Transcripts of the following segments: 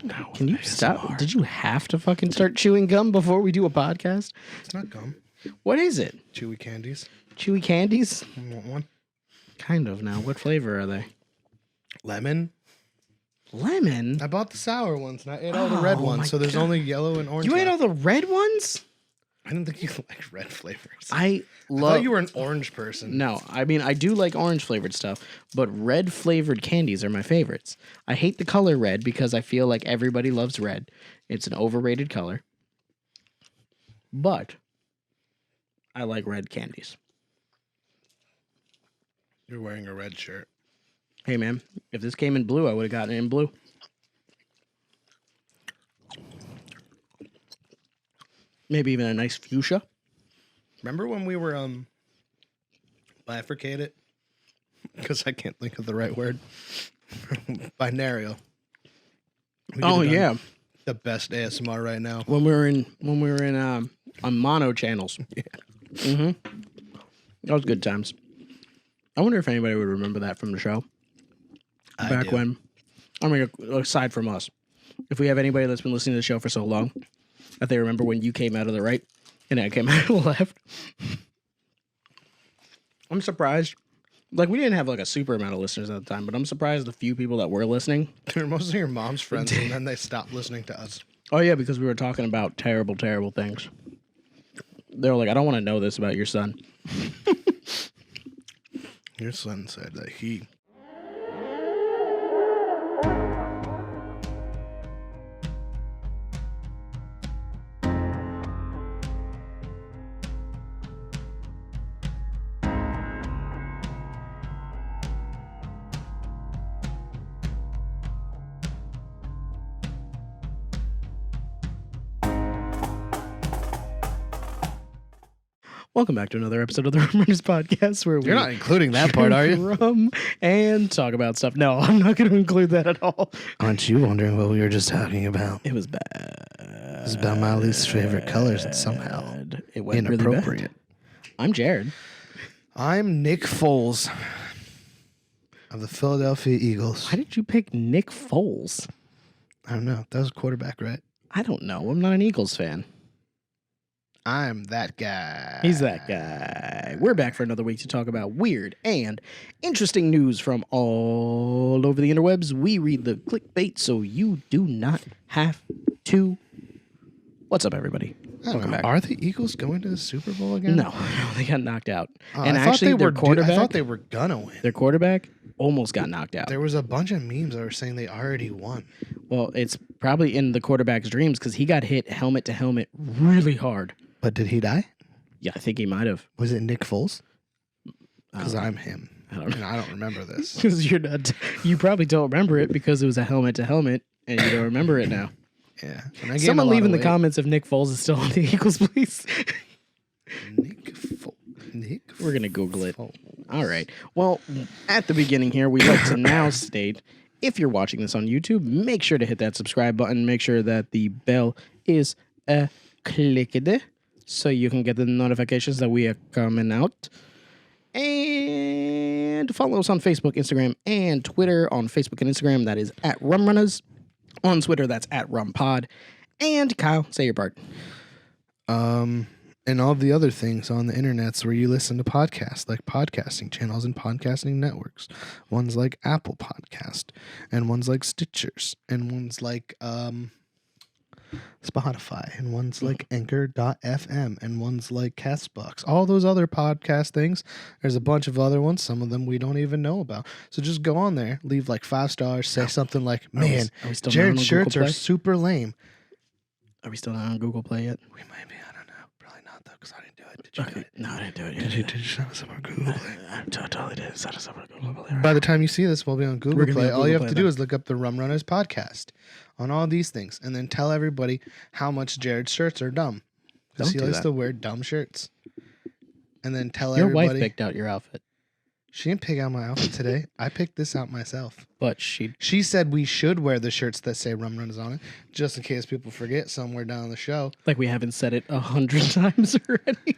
Now Can you stop? Did you have to fucking start chewing gum before we do a podcast? It's not gum. What is it? Chewy candies. Chewy candies? You want one? Kind of now. What flavor are they? Lemon. Lemon? I bought the sour ones and I ate all the red ones, so there's only yellow and orange. You ate all the red ones? I didn't think you liked red flavors. I thought you were an orange person. No, I mean, I do like orange flavored stuff, but red flavored candies are my favorites. I hate the color red because I feel like everybody loves red. It's an overrated color. But I like red candies. You're wearing a red shirt. Hey, man, if this came in blue, I would have gotten it in blue. Maybe even a nice fuchsia. Remember when we were bifurcated? Because I can't think of the right word. Binarial. Oh yeah, the best ASMR right now. When we were in on mono channels. Yeah. Mm-hmm. That was good times. I wonder if anybody would remember that from the show. Back when, I mean, aside from us, if we have anybody that's been listening to the show for so long, that they remember when you came out of the right and I came out of the left. I'm surprised. Like, we didn't have like a super amount of listeners at the time, but I'm surprised the few people that were listening. They're mostly your mom's friends, and then they stopped listening to us. Oh, yeah, because we were talking about terrible, terrible things. They were like, I don't want to know this about your son. Your son said that he... Welcome back to another episode of the Rum Runnas Podcast, where You're not including that part, are you? Rum and talk about stuff. No, I'm not going to include that at all. Aren't you wondering what we were just talking about? It was bad. It's about my least favorite colors, and somehow it went inappropriate. Really bad. I'm Jared. I'm Nick Foles of the Philadelphia Eagles. Why did you pick Nick Foles? I don't know. That was a quarterback, right? I don't know. I'm not an Eagles fan. I'm that guy. He's that guy. We're back for another week to talk about weird and interesting news from all over the interwebs. We read the clickbait so you do not have to. What's up, everybody? Welcome back. Are the Eagles going to the Super Bowl again? No, they got knocked out. And actually, their quarterback... I thought they were gonna win. Their quarterback almost got knocked out. There was a bunch of memes that were saying they already won. Well, it's probably in the quarterback's dreams because he got hit helmet to helmet really hard. But did he die? Yeah, I think he might have. Was it Nick Foles? Because I'm him. I don't know. And I don't remember this. Because you're not. You probably don't remember it because it was a helmet to helmet, and you don't remember it now. Yeah. Someone leave in the comments if Nick Foles is still on the Eagles, please. We're gonna Google it. All right. Well, at the beginning here, we like to now state, if you're watching this on YouTube, make sure to hit that subscribe button. Make sure that the bell is clicked, so you can get the notifications that we are coming out. And follow us on Facebook, Instagram, and Twitter. On Facebook and Instagram, that is at Rum Runnas. On Twitter, that's at RumPod. And Kyle, say your part. And all the other things on the internets where you listen to podcasts, like podcasting channels and podcasting networks. Ones like Apple Podcast, and ones like Stitchers, and ones like Spotify, and ones like Anchor.fm, and ones like Castbox. All those other podcast things. There's a bunch of other ones. Some of them we don't even know about. So just go on there, leave like 5 stars, say something like, "Man, are we still Jared's shirts are super lame." Are we still not on Google Play yet? We might be. I don't know. Probably not though, because I didn't do it. Did you do it? No, I didn't do it. Did you set us up on Google Play? I totally did set us up on Google Play. By the time you see this, we'll be on Google Play. All you have to do then. is look up the Rum Runnas Podcast on all these things, and then tell everybody how much Jared's shirts are dumb. Because he likes to wear dumb shirts. And then tell everybody. Your wife picked out your outfit. She didn't pick out my outfit today. I picked this out myself. But she said we should wear the shirts that say Rum Runnas on it, just in case people forget somewhere down the show. Like we haven't said it 100 times already.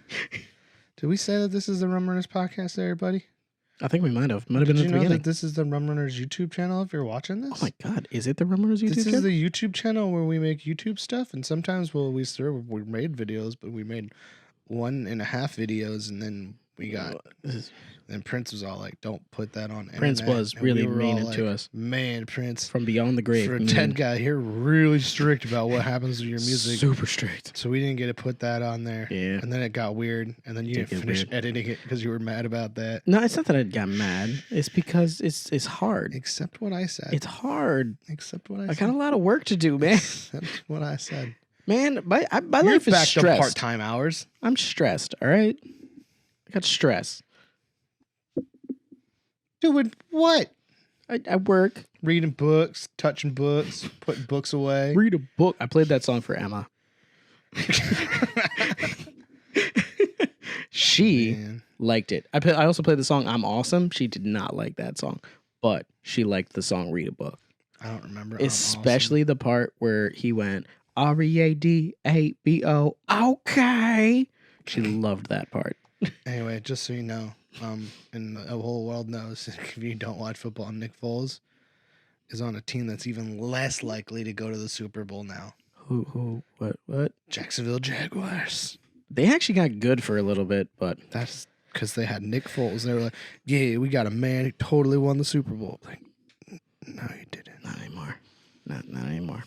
Did we say that this is the Rum Runnas Podcast, everybody? I think we might have. Might have been Did at you the know beginning. that this is the Rum Runners YouTube channel if you're watching this? Oh my God. Is it the Rum Runnas YouTube This channel? is the YouTube channel where we make YouTube stuff, and sometimes we made videos, but we made 1.5 videos, and then we got. And Prince was all like, "Don't put that on." Prince internet. was And really we were mean all to like, us. Man, Prince, From beyond the grave. for a dead guy, you're really strict about what happens with your music. Super strict. So we didn't get to put that on there. Yeah. And then it got weird, and then you Did didn't get finish weird. editing it because you were mad about that. No, it's not that I got mad. It's because it's hard. Except what I said. It's hard. Except what I I said. got a lot of work to do, man. Except what I said. Man, my You're life is back to stressed. part-time hours. I'm stressed, all right? I got stress. Doing what? I work. Reading books, touching books, putting books away. Read a book. I played that song for Emma. She Man. liked it. I also played the song I'm Awesome. She did not like that song, but she liked the song Read a Book. I don't remember. Especially the part where he went READABO. Okay. She loved that part. Anyway, just so you know, and the whole world knows, if you don't watch football, Nick Foles is on a team that's even less likely to go to the Super Bowl now. Who, what? Jacksonville Jaguars. They actually got good for a little bit, but That's because they had Nick Foles. They were like, yeah, we got a man who totally won the Super Bowl. Like, no, you didn't. not anymore. Not anymore.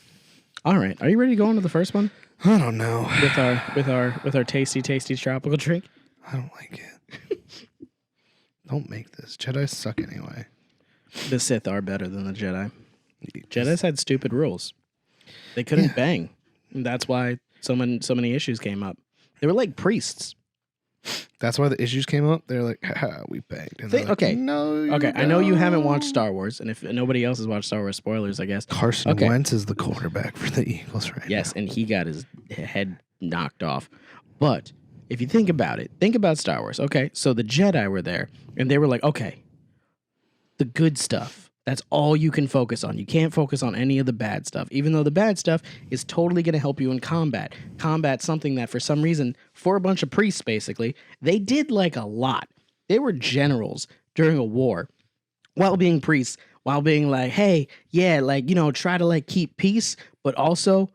All right. Are you ready to go on to the first one? I don't know. With our tasty tropical drink? I don't like it. Don't make this. Jedi suck anyway. The Sith are better than the Jedi. Jedi's had stupid rules. They couldn't bang. And that's why so many issues came up. They were like priests. That's why the issues came up. They're like, haha, we banged. And they're like, Okay. No, you Okay, I know you haven't don't." watched Star Wars, and if nobody else has watched Star Wars, spoilers, I guess. Carson Okay. Wentz is the quarterback for the Eagles right Yes, now. and he got his head knocked off. But if you think about it, think about Star Wars. Okay, so the Jedi were there, and they were like, okay, the good stuff. That's all you can focus on. You can't focus on any of the bad stuff, even though the bad stuff is totally going to help you in combat. Combat's something that, for some reason, for a bunch of priests, basically, they did like a lot. They were generals during a war while being priests, while being like, hey, yeah, like, you know, try to like keep peace, but also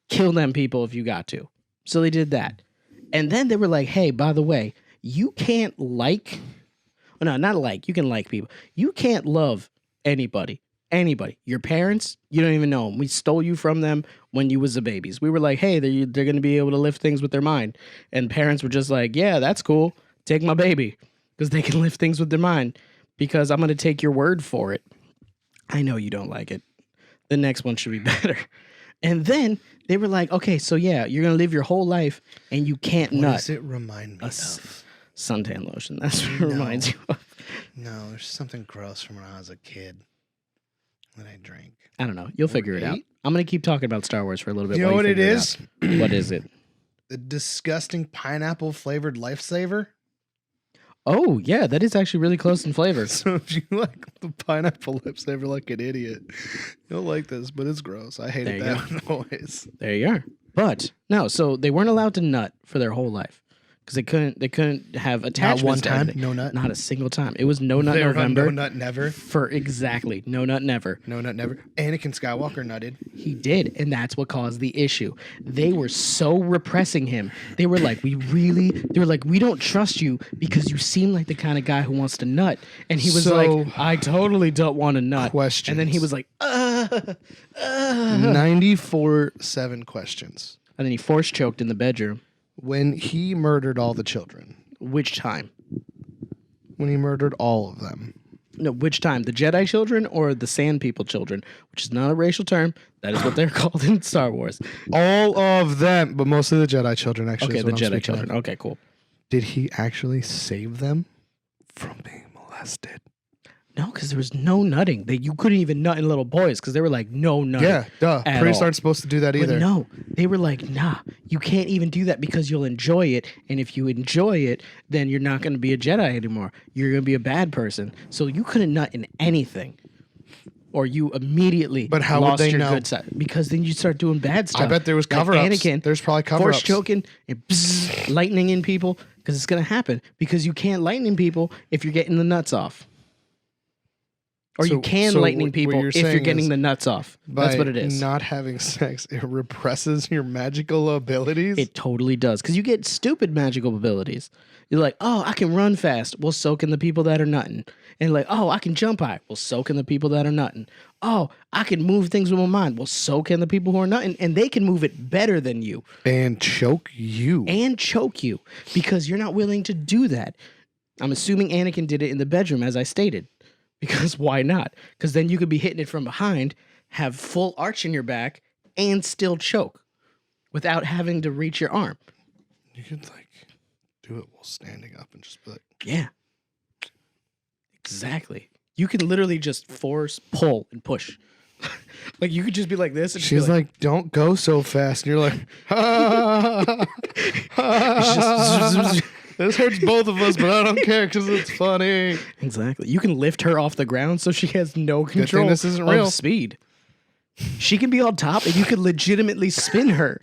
kill them people if you got to. So they did that. And then they were like, hey, by the way, you can't like, no, not like, you can like people. You can't love anybody. Your parents, you don't even know them. We stole you from them when you was a babies. We were like, hey, they're going to be able to lift things with their mind. And parents were just like, yeah, that's cool. Take my baby because they can lift things with their mind because I'm going to take your word for it. I know you don't like it. The next one should be better. And then they were like, okay, so yeah, you're going to live your whole life and you can't What nut. does it remind me of? Suntan lotion. That's what it reminds you of. No, there's something gross from when I was a kid that I drank. I don't know. You'll figure it out. I'm going to keep talking about Star Wars for a little bit. You know while what it figure is? out. What is it? The disgusting pineapple flavored Lifesaver. Oh, yeah, that is actually really close in flavor. So if you like the pineapple Lifesaver like an idiot, you'll like this, but it's gross. I hated There you that always. There you are. But no, so they weren't allowed to nut for their whole life because they couldn't have attachments. Not one to time, anything. no nut. Not a single time. It was no nut They were on November no nut never. for exactly no nut never. No nut never. Anakin Skywalker nutted. He did, and that's what caused the issue. They were so repressing him. They were like, we don't trust you because you seem like the kind of guy who wants to nut. And he was So, like, I totally don't want to nut. questions. And then he was like, 94-7 questions. And then he force choked in the bedroom. When he murdered all the children. Which time? When he murdered all of them. No, which time? The Jedi children or the Sand People children? Which is not a racial term. That is what they're called in Star Wars. All of them, but mostly the Jedi children, actually. Okay, is the what I'm Jedi speaking children. of. Okay, cool. Did he actually save them from being molested? No, because there was no nutting. You couldn't even nut in little boys because they were like, no nutting. Yeah, duh. at Priests all. aren't supposed to do that But either. no, they were like, nah, you can't even do that because you'll enjoy it. And if you enjoy it, then you're not going to be a Jedi anymore. You're going to be a bad person. So you couldn't nut in anything. Or you immediately But how would lost they your know? good side. Because then you start doing bad stuff. I bet there was Like cover-ups. Anakin, There's probably force cover-ups. choking and lightning in people because it's going to happen. Because you can't lightning people if you're getting the nuts off. Or you can lightning what people you're if you're saying getting is the nuts off. That's what it is. Not having sex, it represses your magical abilities. It totally does. Because you get stupid magical abilities. You're like, oh, I can run fast. Well, so can the people that are nutting. And like, oh, I can jump high. Well, so can the people that are nutting. Oh, I can move things with my mind. Well, so can the people who are nutting. And they can move it better than you. And choke you. Because you're not willing to do that. I'm assuming Anakin did it in the bedroom, as I stated. Because why not? Because then you could be hitting it from behind, have full arch in your back, and still choke without having to reach your arm. You could like do it while standing up and just be like, yeah, exactly. You can literally just force, pull, and push. Like you could just be like this. And she's like, "Don't go so fast," and you're like, "Ha." This hurts both of us, but I don't care because it's funny. Exactly. You can lift her off the ground so she has no control this isn't real. of speed. She can be on top and you could legitimately spin her.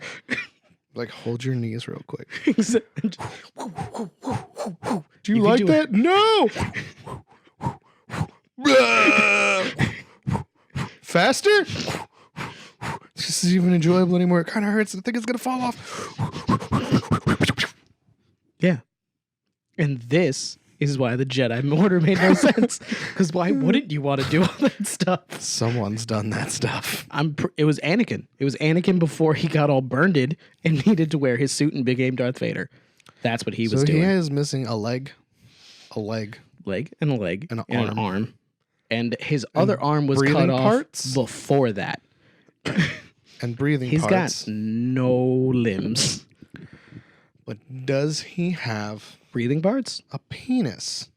Like, hold your knees real quick. Do you like that? No! Faster? This isn't even enjoyable anymore. It kind of hurts. I think it's going to fall off. Yeah. And this is why the Jedi Order made no sense. Because why wouldn't you want to do all that stuff? Someone's done that stuff. It was Anakin. It was Anakin before he got all burned and needed to wear his suit and became Darth Vader. That's what he was doing. So he is missing a leg, leg, and a leg, and an arm. And his other arm was cut off before that. And breathing He's parts. He's got no limbs. But does he have breathing parts? A penis?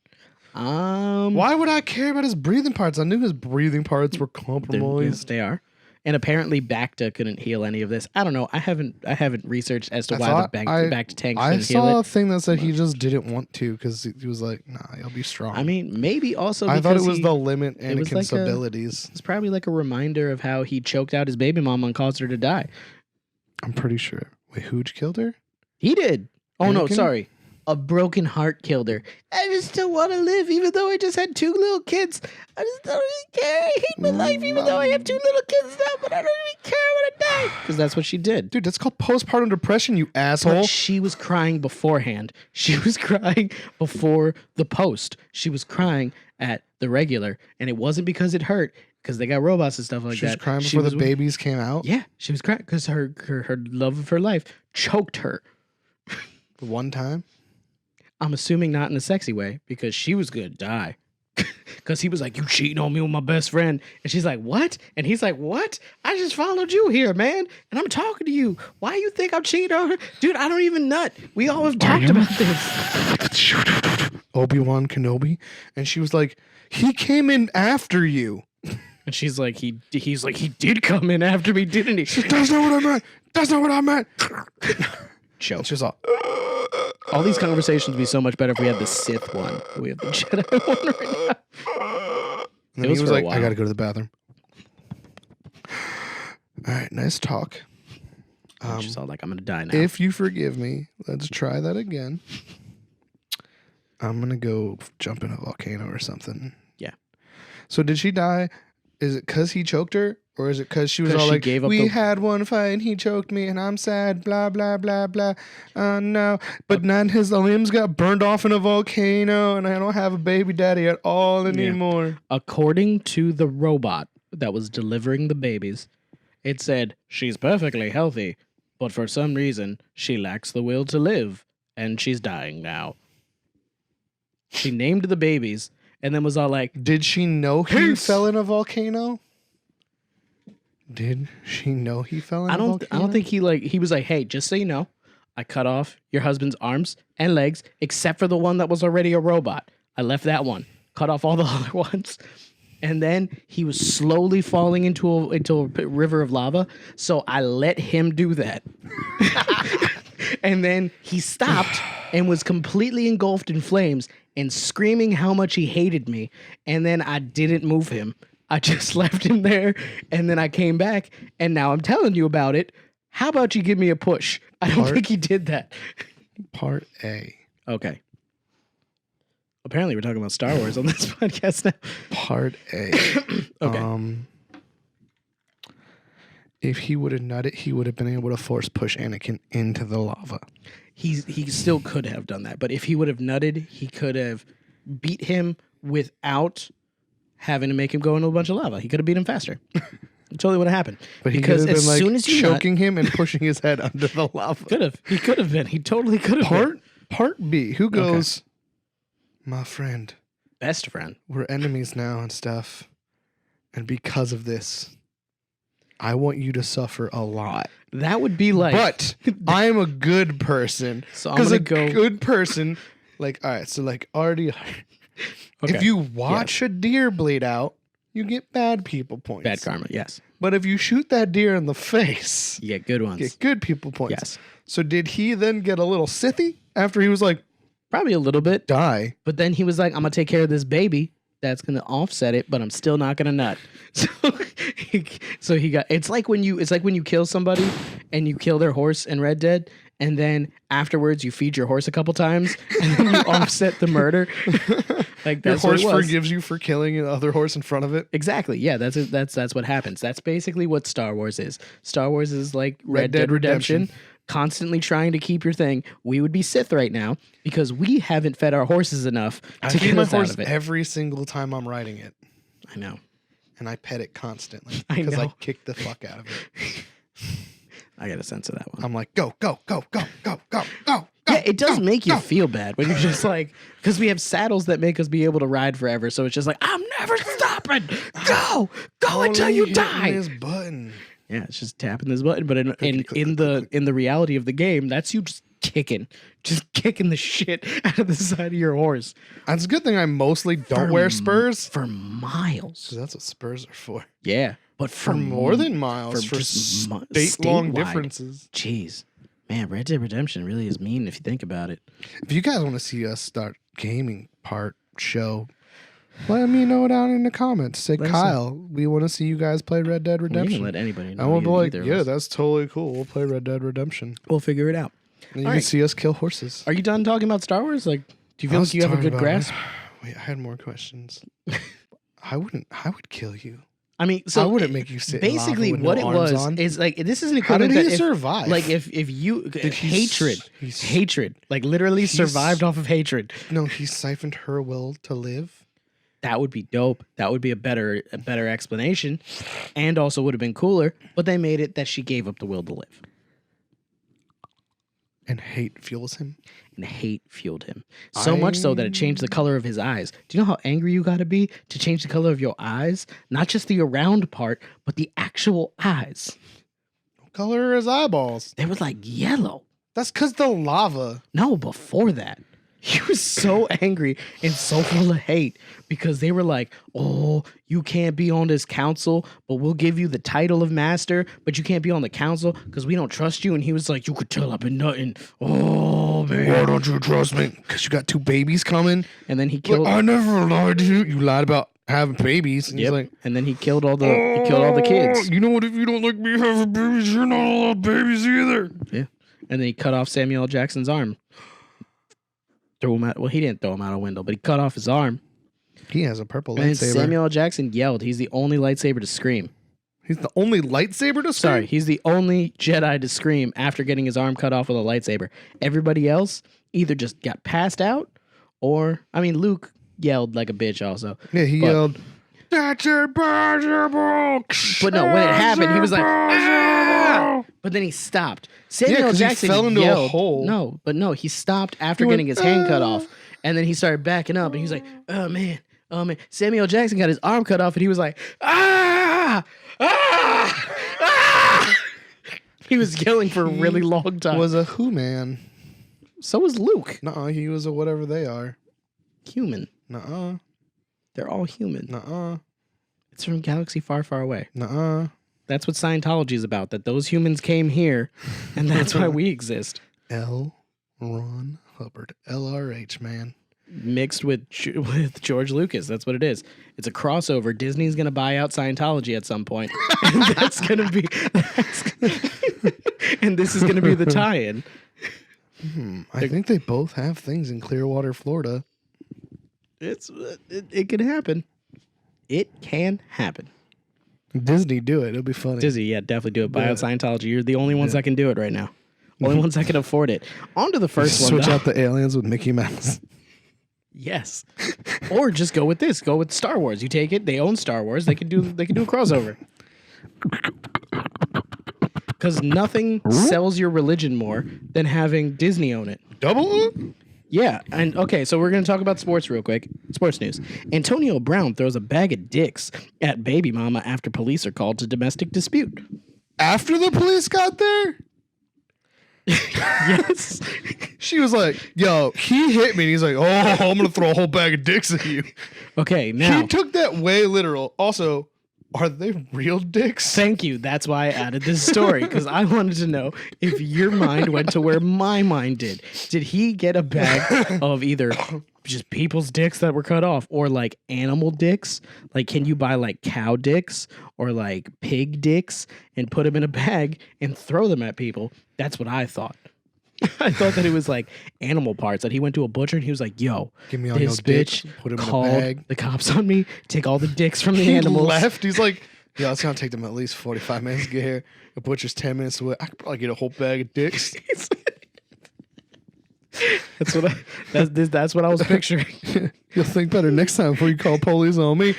Why would I care about his breathing parts? I knew his breathing parts were compromised. Yes, they are. And apparently Bacta couldn't heal any of this. I don't know. I haven't researched as to why the Bacta tank couldn't heal it. I saw a thing that said he just didn't want to because he was like, nah, you'll be strong. I mean, maybe also because I thought it was the limit Anakin's abilities. It's probably like a reminder of how he choked out his baby mama and caused her to die. I'm pretty sure. Wait, who killed her? He did. Oh, Anakin? No, sorry. A broken heart killed her. I just still want to live, even though I just had 2 little kids. I just don't really care. I hate my life, even though I have 2 little kids now, but I don't really care when I die. Because that's what she did. Dude, that's called postpartum depression, you asshole. But she was crying beforehand. She was crying before the post. She was crying at the regular. And it wasn't because it hurt, because they got robots and stuff like that. She was crying before the babies came out? Yeah, she was crying because her love of her life choked her. One time? I'm assuming not in a sexy way because she was going to die. Because he was like, you cheating on me with my best friend. And she's like, what? And he's like, what? I just followed you here, man. And I'm talking to you. Why you think I'm cheating on her? Dude, I don't even nut. We all have talked about this. Obi-Wan Kenobi. And she was like, he came in after you. And she's like, he's like, he did come in after me, didn't he? That's not what I meant. That's not what I meant. Choke. She's all these conversations would be so much better if we had the Sith one. We have the Jedi one right now. And then he was like, I gotta go to the bathroom. All right, nice talk. She's all like, I'm gonna die now. If you forgive me, let's try that again. I'm gonna go jump in a volcano or something. Yeah. So did she die? Is it because he choked her? Or is it because she was all like, we had one fight and he choked me and I'm sad, blah, blah, blah, blah. No. But then his limbs got burned off in a volcano and I don't have a baby daddy at all anymore. Yeah. According to the robot that was delivering the babies, it said, she's perfectly healthy, but for some reason, she lacks the will to live and she's dying now. She named the babies and then was all like, did she know he fell in a volcano? Did she know he fell in a volcano? I don't think he was like, hey, just so you know, I cut off your husband's arms and legs, except for the one that was already a robot. I left that one, cut off all the other ones. And then he was slowly falling into a river of lava. So I let him do that. And then he stopped and was completely engulfed in flames and screaming how much he hated me. And then I didn't move him. I just left him there, and then I came back, and now I'm telling you about it. How about you give me a push? I don't think he did that. Part A. Okay. Apparently, we're talking about Star Wars on this podcast now. Part A. Okay. If he would have nutted, he would have been able to force push Anakin into the lava. He still could have done that, but if he would have nutted, he could have beat him without having to make him go into a bunch of lava. He could have beat him faster. Totally would have happened. But he because could have as been like soon as you choking him and pushing his head under the lava. he could have been. He totally could have been. Part B. Who goes? My friend. Best friend. We're enemies now and stuff, and because of this, I want you to suffer a lot. That would be like. But I am a good person. So I'm gonna go. Good person. Like, all right. So like already. Okay. If you watch a deer bleed out, you get bad people points. Bad karma. Yes. But if you shoot that deer in the face, You get good ones. you get good people points. Yes. So did he then get a little sithy after he was like, Probably a little bit. die? But then he was like, I'm going to take care of this baby. That's going to offset it, but I'm still not going to nut. So he got, it's like when you kill somebody and you kill their horse in Red Dead. And then afterwards you feed your horse a couple times and then you offset the murder. Like that's Your horse what it was. forgives you for killing the other horse in front of it. Exactly. Yeah, that's what happens. That's basically what Star Wars is. Star Wars is like Red Dead Redemption, constantly trying to keep your thing. We would be Sith right now because we haven't fed our horses enough I to feed get my us out horse of it. every single time I'm riding it, I know. and I pet it constantly I because I know. kick the fuck out of it. I got a sense of that one. I'm like, go, go, go, go, go, go, go. Yeah, it does make you feel bad when you're just like, because we have saddles that make us be able to ride forever. So it's just like, I'm never stopping. Go until you die. This button. Yeah, it's just tapping this button. But in the reality of the game, that's you just kicking the shit out of the side of your horse. It's a good thing I mostly don't wear spurs. For miles. So that's what spurs are for. Yeah, but For more than miles, for just state-long statewide. differences. Jeez. Man, Red Dead Redemption really is mean if you think about it. If you guys want to see us start gaming part show, let me know down in the comments. Say, Let us Kyle, we want to see you guys play Red Dead Well, you Redemption. can let anybody know. I won't be like, either of yeah, us. that's totally cool. We'll play Red Dead Redemption. We'll figure it out. And you All can right. see us kill horses. Are you done talking about Star Wars? Like, do you feel like you have a good grasp? Wait, I had more questions. I would kill you. I mean, so I wouldn't make you sit in basically lava with what no it arms was on. is like this is an How did equivalent he that if, survive? like if you hatred, he's- hatred, like literally survived off of hatred. No, he siphoned her will to live. That would be dope. That would be a better explanation, and also would have been cooler. But they made it that she gave up the will to live, And hate fuels him. and hate fueled him so much so that it changed the color of his eyes. Do you know how angry you got to be to change the color of your eyes? Not just the around part, but the actual eyes. What color are his eyeballs? They were like yellow. That's because the lava. No, before that. He was so angry and so full of hate because they were like, oh, you can't be on this council, but we'll give you the title of master, but you can't be on the council because we don't trust you. And he was like, you could tell I've been nutting. Oh, man. Why don't you trust me? Because you got 2 babies coming. And then he Look, killed. I never lied to you. You lied about having babies. And Yep. he's like, And then he killed all the kids. You know what? If you don't like me having babies, you're not allowed babies either. Yeah. And then he cut off Samuel L. Jackson's arm. Threw him out. Well, he didn't throw him out a window, but he cut off his arm. He has a purple And lightsaber. Samuel L. Jackson yelled. He's the only lightsaber to scream. He's the only lightsaber to scream? Sorry, he's the only Jedi to scream after getting his arm cut off with a lightsaber. Everybody else either just got passed out or, I mean, Luke yelled like a bitch also. Yeah, he yelled, "That's impossible!" But no, when it happened, he was like, ah! But then he stopped. Samuel L. 'cause he Jackson fell into a yelled. hole. No, he stopped after He went, getting his hand cut off. And then he started backing up and he was like, oh man. Samuel L. Jackson got his arm cut off and he was like, ah! Ah! Ah! He was yelling for a really long time. Was a who man. So was Luke. Nuh-uh, he was a whatever they are. Human. Nuh-uh, They're all human. nuh-uh, It's from galaxy far, far away. nuh-uh. That's what Scientology is about, that those humans came here, and that's why we exist. L. Ron Hubbard. LRH, man. Mixed with George Lucas. That's what it is. It's a crossover. Disney's going to buy out Scientology at some point. And that's going to be... and this is going to be the tie-in. I think they both have things in Clearwater, Florida. It can happen. It can happen. Disney, do it. It'll be funny. Disney, yeah, definitely do it. Buy out Scientology. You're the only ones that can do it right now. Only ones that can afford it. On to the first one. Switch out the aliens with Mickey Mouse. Yes. Or just go with this. Go with Star Wars. You take it. They own Star Wars. They can do a crossover. Because nothing sells your religion more than having Disney own it. Double? Yeah. And okay, so we're going to talk about sports real quick. Sports news. Antonio Brown throws a bag of dicks at baby mama after police are called to domestic dispute. After the police got there? Yes. She was like, yo, he hit me. And he's like, oh, I'm going to throw a whole bag of dicks at you. Okay, now. He took that way literal. Also, are they real dicks? Thank you. That's why I added this story, because I wanted to know if your mind went to where my mind did. Did he get a bag of either just people's dicks that were cut off or like animal dicks? Like, can you buy like cow dicks or like pig dicks and put them in a bag and throw them at people? That's what I thought. I thought that it was like animal parts, that he went to a butcher and he was like, yo, give me all this your bitch dicks, put 'em called in a bag. the cops on me, take all the dicks from the He animals. left. He's like, yeah, it's going to take them at least 45 minutes to get here. The butcher's 10 minutes away. I could probably get a whole bag of dicks. That's what I was picturing. You'll think better next time before you call police on me.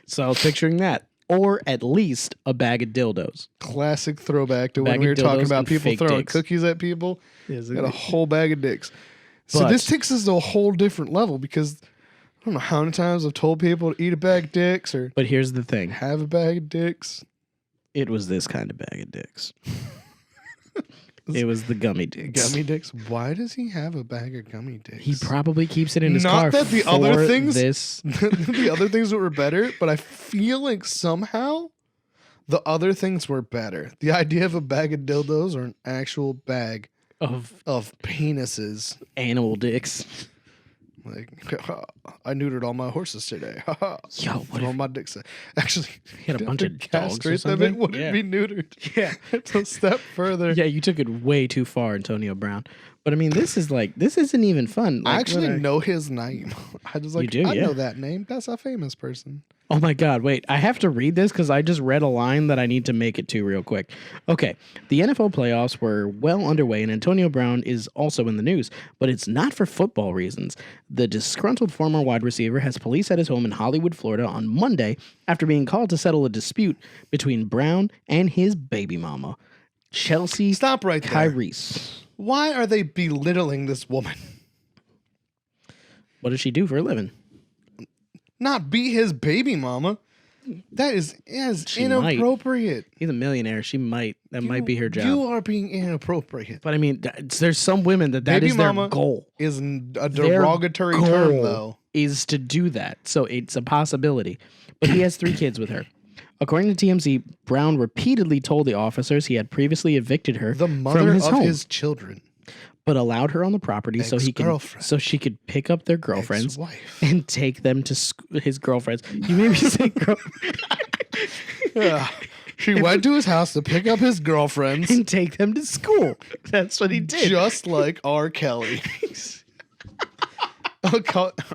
So I was picturing that. Or at least a bag of dildos. Classic throwback to Bag when we were of talking dildos about and people fake throwing dicks. cookies at people. Yes, Got a whole bag of dicks. So But- this takes us to a whole different level because I don't know how many times I've told people to eat a bag of dicks or But here's the thing. have a bag of dicks. It was this kind of bag of dicks. It was the gummy dicks. Gummy dicks? Why does he have a bag of gummy dicks? He probably keeps it in his Not car that the other for things- this. The other things were better, but I feel like somehow the other things were better. The idea of a bag of dildos or an actual bag Of of penises. animal dicks. Like, I neutered all my horses today. Yo, what All if my dicks. Actually, he had a bunch to of dogs or castrate them, something? it wouldn't Yeah. be neutered. Yeah. It's a step further. Yeah, you took it way too far, Antonio Brown. But I mean, this isn't even fun. Like, I actually when know his name. I just like, do, I yeah. know that name. That's a famous person. Oh my God, wait. I have to read this because I just read a line that I need to make it to real quick. Okay. The NFL playoffs were well underway and Antonio Brown is also in the news, but it's not for football reasons. The disgruntled former wide receiver has police at his home in Hollywood, Florida on Monday after being called to settle a dispute between Brown and his baby mama, Chelsea Stop right there. Tyrese. Why are they belittling this woman? What does she do for a living? Not be his baby mama. That is She inappropriate. He's a millionaire. That might be her job. You are being inappropriate. But I mean, there's some women that Baby is their mama goal. Is a Their derogatory goal term, though. is to do that. So it's a possibility. But he has 3 kids with her. According to TMZ, Brown repeatedly told the officers he had previously evicted her The from mother his of home, his children. but allowed her on the property so Ex-girlfriend. she could pick up their girlfriends Ex-wife. and take them to his girlfriends. You made me say girl Yeah. She went to his house to pick up his girlfriends, and take them to school. That's what he did. just like R. Kelly.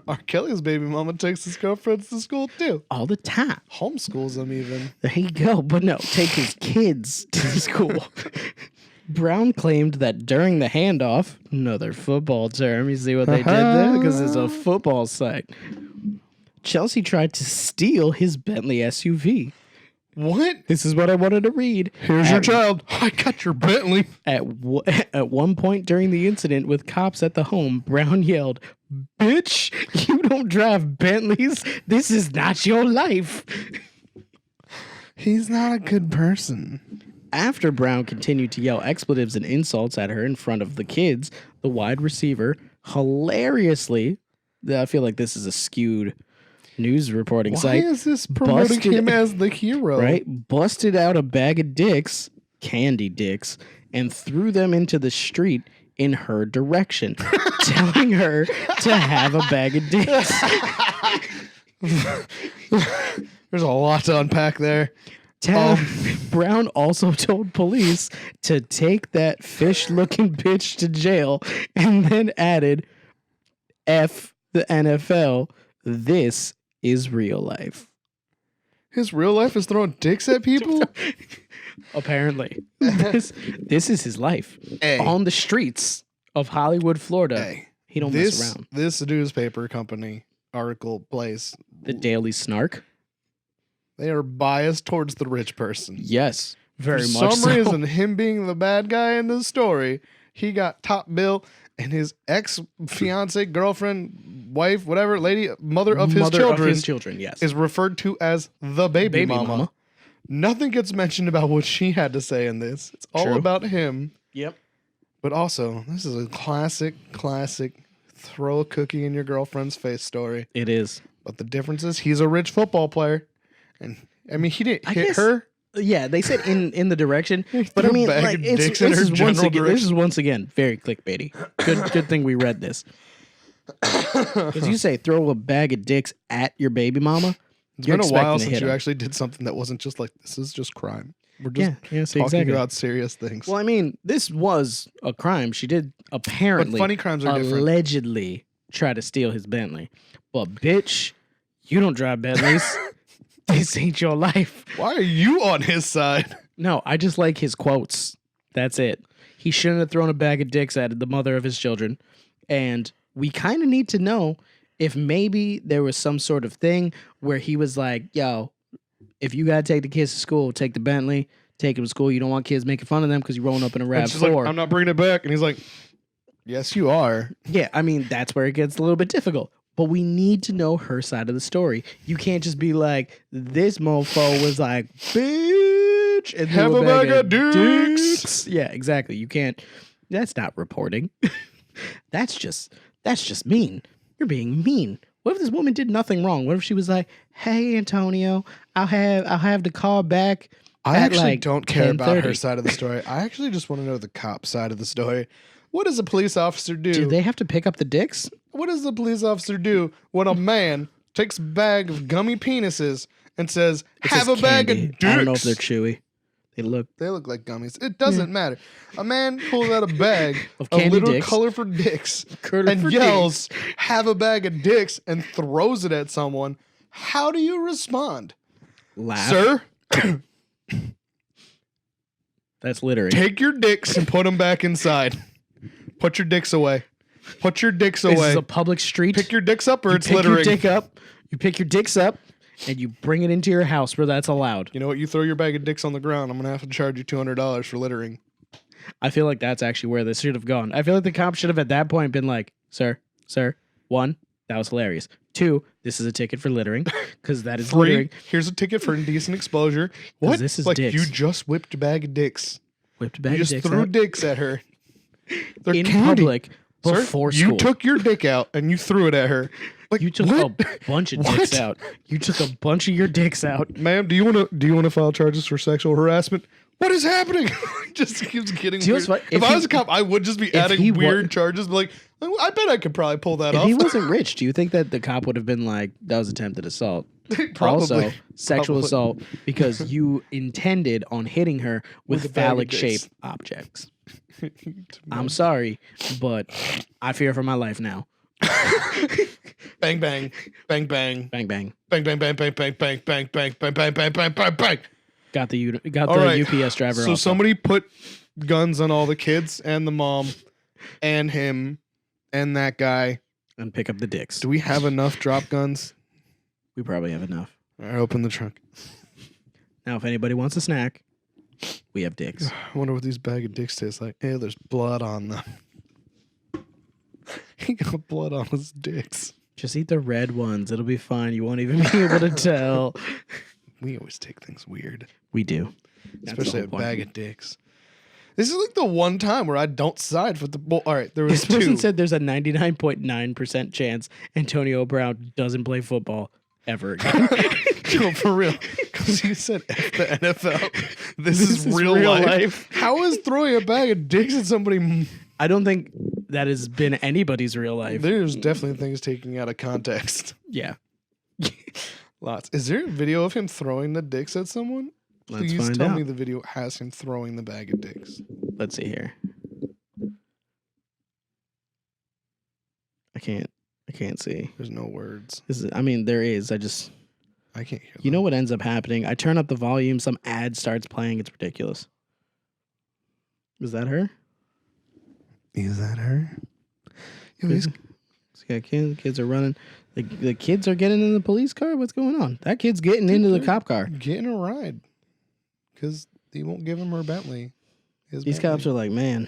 R. Kelly's baby mama takes his girlfriends to school too. All the time. Homeschools them even. There you go. But no, take his kids to school. Brown claimed that during the handoff, another football term, you see what they did there? Because it's a football site. Chelsea tried to steal his Bentley SUV. What? This is what I wanted to read. Here's your child. I got your Bentley. At one point during the incident with cops at the home, Brown yelled, "Bitch, you don't drive Bentleys. This is not your life." He's not a good person. After Brown continued to yell expletives and insults at her in front of the kids, the wide receiver hilariously, I feel like this is a skewed news reporting Why site. is this promoting busted- him as the hero? Right? Busted out a bag of dicks, candy dicks, and threw them into the street in her direction, telling her to have a bag of dicks. There's a lot to unpack there. Brown also told police to take that fish-looking bitch to jail and then added, F the NFL. This is real life. His real life is throwing dicks at people? Apparently. This is his life. Hey. On the streets of Hollywood, Florida. Hey. He don't mess around. This newspaper company article plays. The Daily Snark. They are biased towards the rich person. Yes. Very much For some so. reason, him being the bad guy in this story, he got top bill, and his ex-fiance, girlfriend, wife, whatever, lady, mother of his children, yes. is referred to as the baby mama. Nothing gets mentioned about what she had to say in this. It's all True. about him. Yep. But also, this is a classic throw a cookie in your girlfriend's face story. It is. But the difference is he's a rich football player. And, I mean, he didn't hit her. Yeah, they said in the direction, but I mean, like, this is once again very clickbaity. Good thing we read this. Because you say throw a bag of dicks at your baby mama. It's been a while since you actually did something that wasn't just like, this is just crime. We're just talking about serious things. Well, I mean, this was a crime. She did apparently, but funny crimes are different. Allegedly try to steal his Bentley. But bitch, you don't drive Bentleys. This ain't your life. Why are you on his side? No, I just like his quotes. That's it. He shouldn't have thrown a bag of dicks at the mother of his children. And we kind of need to know if maybe there was some sort of thing where he was like, yo, if you got to take the kids to school, take the Bentley, take them to school. You don't want kids making fun of them because you're rolling up in a RAV4. Like, I'm not bringing it back. And he's like, yes, you are. Yeah, I mean, that's where it gets a little bit difficult. But we need to know her side of the story. You can't just be like, this mofo was like, bitch, and have a bag of dicks. Yeah, exactly. You can't. That's not reporting. That's just mean. You're being mean. What if this woman did nothing wrong? What if she was like, hey, Antonio, I'll have the call back. I actually like don't care about her side of the story. I actually just want to know the cop side of the story. What does a police officer do? Do they have to pick up the dicks? What does the police officer do when a man takes a bag of gummy penises and says, have a bag of dicks? I don't know if they're chewy. They look like gummies. It doesn't matter. A man pulls out a bag of candy little dicks. colorful dicks and yells, have a bag of dicks, and throws it at someone. How do you respond? Laugh. Sir? That's littering. Take your dicks and put them back inside. Put your dicks away. Put your dicks away. This is a public street. Pick your dicks up or it's littering. You pick your dicks up and you bring it into your house where that's allowed. You know what? You throw your bag of dicks on the ground, I'm going to have to charge you $200 for littering. I feel like that's actually where this should have gone. I feel like the cop should have at that point been like, sir, 1, that was hilarious. 2, this is a ticket for littering because that is 3, littering. Here's a ticket for indecent exposure. What? This is like dicks. You just whipped a bag of dicks. Whipped a bag you of just dicks threw out. dicks at her. They're in candy. public before Sir, school. You took your dick out and you threw it at her. Like, You took what? a bunch of dicks out. You took a bunch of your dicks out. Ma'am, do you want to file charges for sexual harassment? What is happening? It just keeps getting weird. If I was a cop, I would just be adding weird charges. Like, I bet I could probably pull that off. If he wasn't rich, do you think that the cop would have been like, that was attempted assault? Probably. Also, sexual assault because you intended on hitting her with phallic-shaped objects. I'm sorry, but I fear for my life now. Bang, bang, bang, bang. Bang, bang. Bang, bang, bang, bang, bang, bang, bang, bang, bang, bang, bang, bang, bang, bang. Got the UPS driver off. So somebody put guns on all the kids and the mom and him and that guy. And pick up the dicks. Do we have enough drop guns? We probably have enough. All right, open the trunk. Now, if anybody wants a snack, we have dicks. I wonder what these bag of dicks taste like. Hey, there's blood on them. He got blood on his dicks. Just eat the red ones. It'll be fine. You won't even be able to tell. We always take things weird. We do. Especially a bag of dicks. This is like the one time where I don't side with the... Well, all right, there was This person 2. said there's a 99.9% chance Antonio Brown doesn't play football ever again. No, for real. Because you said F the NFL. This is real life. How is throwing a bag of dicks at somebody... I don't think that has been anybody's real life. There's definitely things taken out of context. Yeah. Lots. Is there a video of him throwing the dicks at someone? Let's Please find tell out. me the video has him throwing the bag of dicks. Let's see here. I can't can't see. There's no words. There is. I can't hear. You know what ends up happening? I turn up the volume. Some ad starts playing. It's ridiculous. Is that her? Is that her? Yeah, kids are running. The kids are getting in the police car? What's going on? That kid's getting into the cop car. Getting a ride. Because he won't give him her Bentley. These cops are like, man,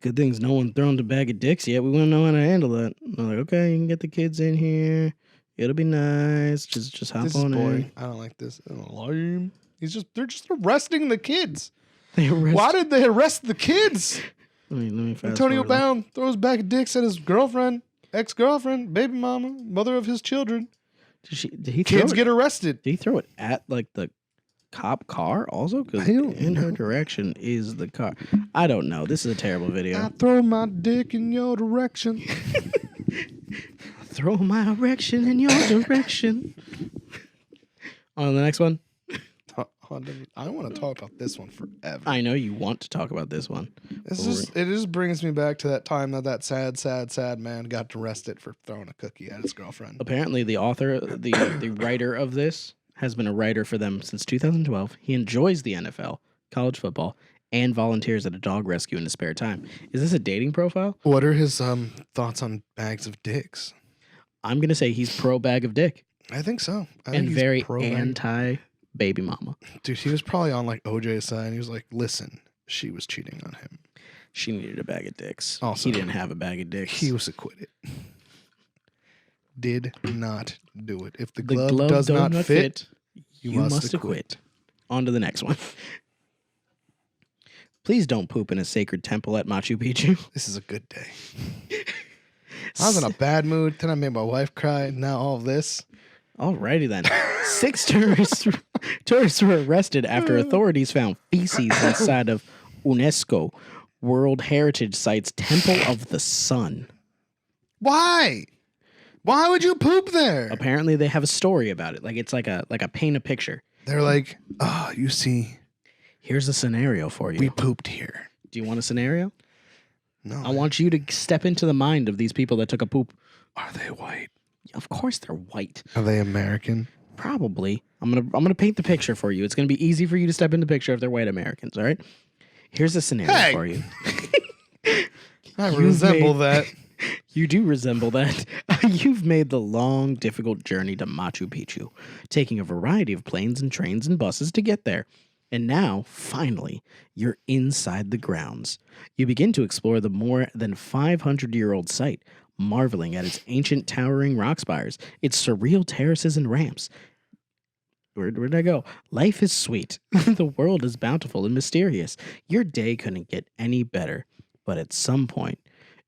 good things no one thrown the bag of dicks yet. We want to know how to handle that. I'm like, okay, you can get the kids in here. It'll be nice. Just hop on in. I don't like this. Lame. They're just arresting the kids. Why did they arrest the kids? Let me fast Antonio Brown throws back a dick at his girlfriend, ex-girlfriend, baby mama, mother of his children. Kids get arrested. Did he throw it at the cop car also? Because in her direction is the car. I don't know. This is a terrible video. I throw my dick in your direction. Throw my erection in your direction. On to the next one. I want to talk about this one forever. I know you want to talk about this one. It just brings me back to that time that sad man got arrested for throwing a cookie at his girlfriend. Apparently, the author, the writer of this, has been a writer for them since 2012. He enjoys the NFL, college football, and volunteers at a dog rescue in his spare time. Is this a dating profile? What are his thoughts on bags of dicks? I'm gonna say he's pro bag of dick. I think so. And very anti baby mama. Dude, he was probably on like OJ's side. And he was like, listen, she was cheating on him. She needed a bag of dicks. Also, he didn't have a bag of dicks. He was acquitted. Did not do it. If the glove does not fit, you must acquit. On to the next one. Please don't poop in a sacred temple at Machu Picchu. This is a good day. I was in a bad mood. Then I made my wife cry. Now all of this. Alrighty then. 6 tourists were arrested after authorities found feces inside of UNESCO World Heritage Site's Temple of the Sun. Why? Why would you poop there? Apparently they have a story about it. Like it's like a paint a picture. They're like, you see. Here's a scenario for you. We pooped here. Do you want a scenario? No. I want you to step into the mind of these people that took a poop. Are they white? Of course they're white. Are they American? Probably. I'm gonna paint the picture for you. It's gonna be easy for you to step in the picture if they're white Americans, all right? Here's a scenario for you. I resemble that. You do resemble that. You've made the long, difficult journey to Machu Picchu, taking a variety of planes and trains and buses to get there. And now, finally, you're inside the grounds. You begin to explore the more than 500-year-old site, marveling at its ancient towering rock spires, its surreal terraces and ramps. Where'd I go? Life is sweet. The world is bountiful and mysterious. Your day couldn't get any better. But at some point,